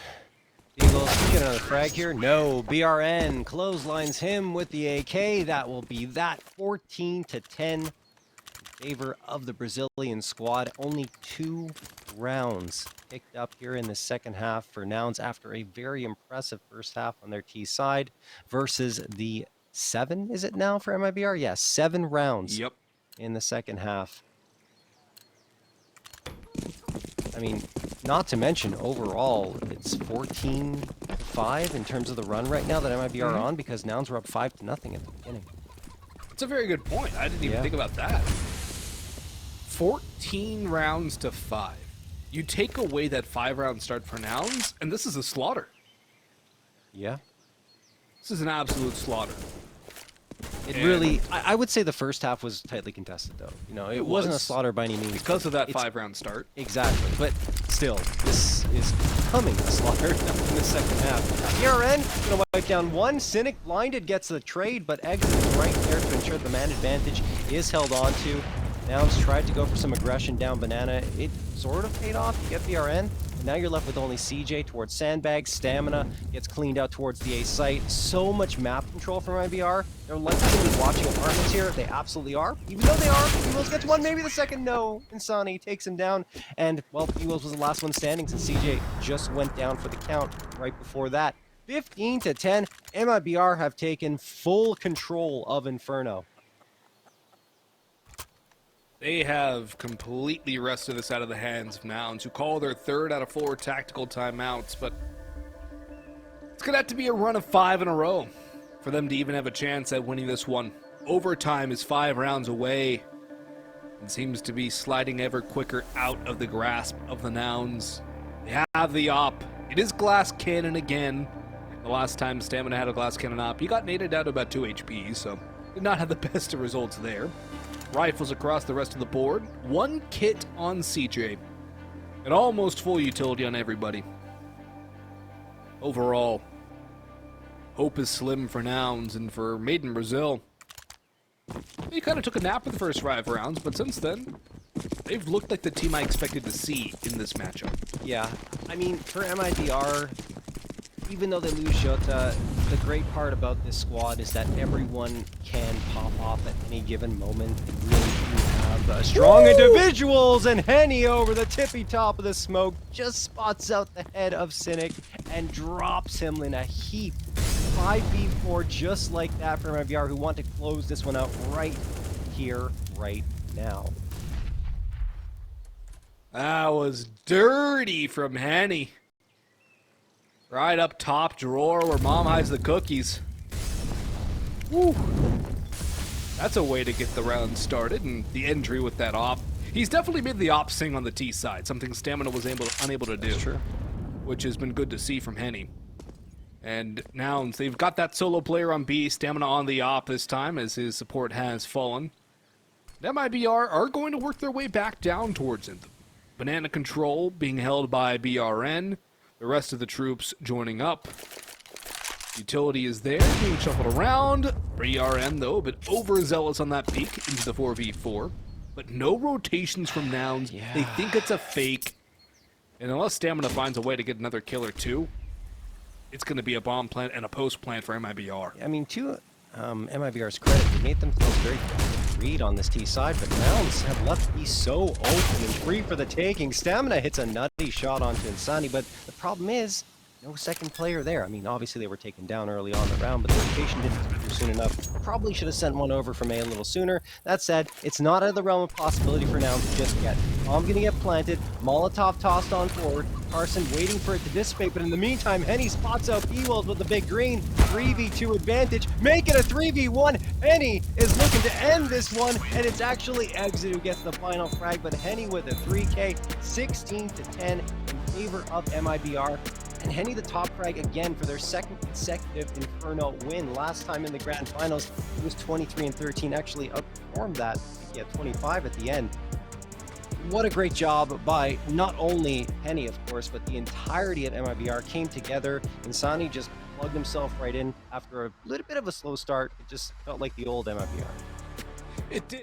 Speaker 1: Eagles get another frag here. No, BRN clotheslines him with the AK. That will be that 14 to 10 in favor of the Brazilian squad. Only 2 rounds picked up here in the second half for Nouns after a very impressive first half on their T side versus the 7, is it now for MIBR? Yeah, 7 rounds in the second half. I mean, not to mention, overall, it's 14-5 in terms of the run right now that MIBR are on, because Nouns were up 5-0 at the beginning.
Speaker 2: That's a very good point. I didn't even think about that. 14 rounds to 5. You take away that 5-round start for Nouns, and this is a slaughter.
Speaker 1: Yeah.
Speaker 2: This is an absolute slaughter.
Speaker 1: It really, I would say the first half was tightly contested, though. You know, it wasn't a slaughter by any means.
Speaker 2: Because of that 5-round start.
Speaker 1: Exactly, but still, this is becoming a slaughter in the second half. BRN gonna wipe down one. Cynic blinded gets the trade, but Exit is right there to ensure the man advantage is held on to. Nouns tried to go for some aggression down Banana. It sort of paid off. You get BRN. And now you're left with only CJ towards Sandbag. Stamina gets cleaned out towards the A site. So much map control from IBR. They're likely to be watching apartments here. They absolutely are. Even though they are, Ewells gets one, maybe the second. No. Insani takes him down. And, well, Ewells was the last one standing since CJ just went down for the count right before that. 15 to 10. MIBR have taken full control of Inferno.
Speaker 2: They have completely wrested this out of the hands of Nouns, who call their 3rd out of 4 tactical timeouts, but it's going to have to be a run of 5 in a row for them to even have a chance at winning this one. Overtime is 5 rounds away and seems to be sliding ever quicker out of the grasp of the Nouns. They have the op. It is Glass Cannon again. The last time Stamina had a Glass Cannon op, he got naded down to about 2 HP, so did not have the best of results there. Rifles across the rest of the board. 1 kit on CJ. And almost full utility on everybody. Overall, hope is slim for Nouns and for Made in Brazil. They kind of took a nap in the first 5 rounds, but since then, they've looked like the team I expected to see in this matchup.
Speaker 1: Yeah, I mean, for MIBR, even though they lose Jota, the great part about this squad is that everyone can pop off at any given moment. They really do have strong individuals, and Henny over the tippy top of the smoke just spots out the head of Cynic and drops him in a heap. 5v4 just like that for MIBR, who want to close this one out right here, right now.
Speaker 2: That was dirty from Henny. Right up top drawer where mom hides the cookies. Woo. That's a way to get the round started, and the entry with that op. He's definitely made the op sing on the T side, something Stamina was unable to do.
Speaker 1: That's true. Which
Speaker 2: has been good to see from Henny. And Nouns, they've got that solo player on B, Stamina on the op this time as his support has fallen. MIBR are going to work their way back down towards him. Banana control being held by BRN. The rest of the troops joining up. Utility is there, being shuffled around. BRN, though, a bit overzealous on that peak into the 4v4. But no rotations from Nouns.
Speaker 1: Yeah.
Speaker 2: They think it's a fake. And unless Stamina finds a way to get another kill or two, it's going to be a bomb plant and a post plant for MIBR.
Speaker 1: I mean, to MIBR's credit, they made themselves very read on this T side, but Nouns have left B so open and free for the taking. Stamina hits a nutty shot onto Insani, but the problem is no second player there. I mean, obviously they were taken down early on in the round, but the rotation didn't come through soon enough. Probably should have sent one over from A a little sooner. That said, it's not out of the realm of possibility for Nouns just yet. Bomb gonna get planted, Molotov tossed on forward, Carson waiting for it to dissipate, but in the meantime, Henny spots out Ewells with the big green, 3v2 advantage, make it a 3v1. Henny is looking to end this one, and it's actually Exit who gets the final frag, but Henny with a 3K, 16 to 10 in favor of MIBR. And Henny the top frag again for their second consecutive Inferno win. Last time in the grand finals, it was 23-13, actually outperformed that, 25 at the end. What a great job by not only Henny, of course, but the entirety of MIBR came together. Insani just plugged himself right in after a little bit of a slow start. It just felt like the old MIBR.
Speaker 2: It did.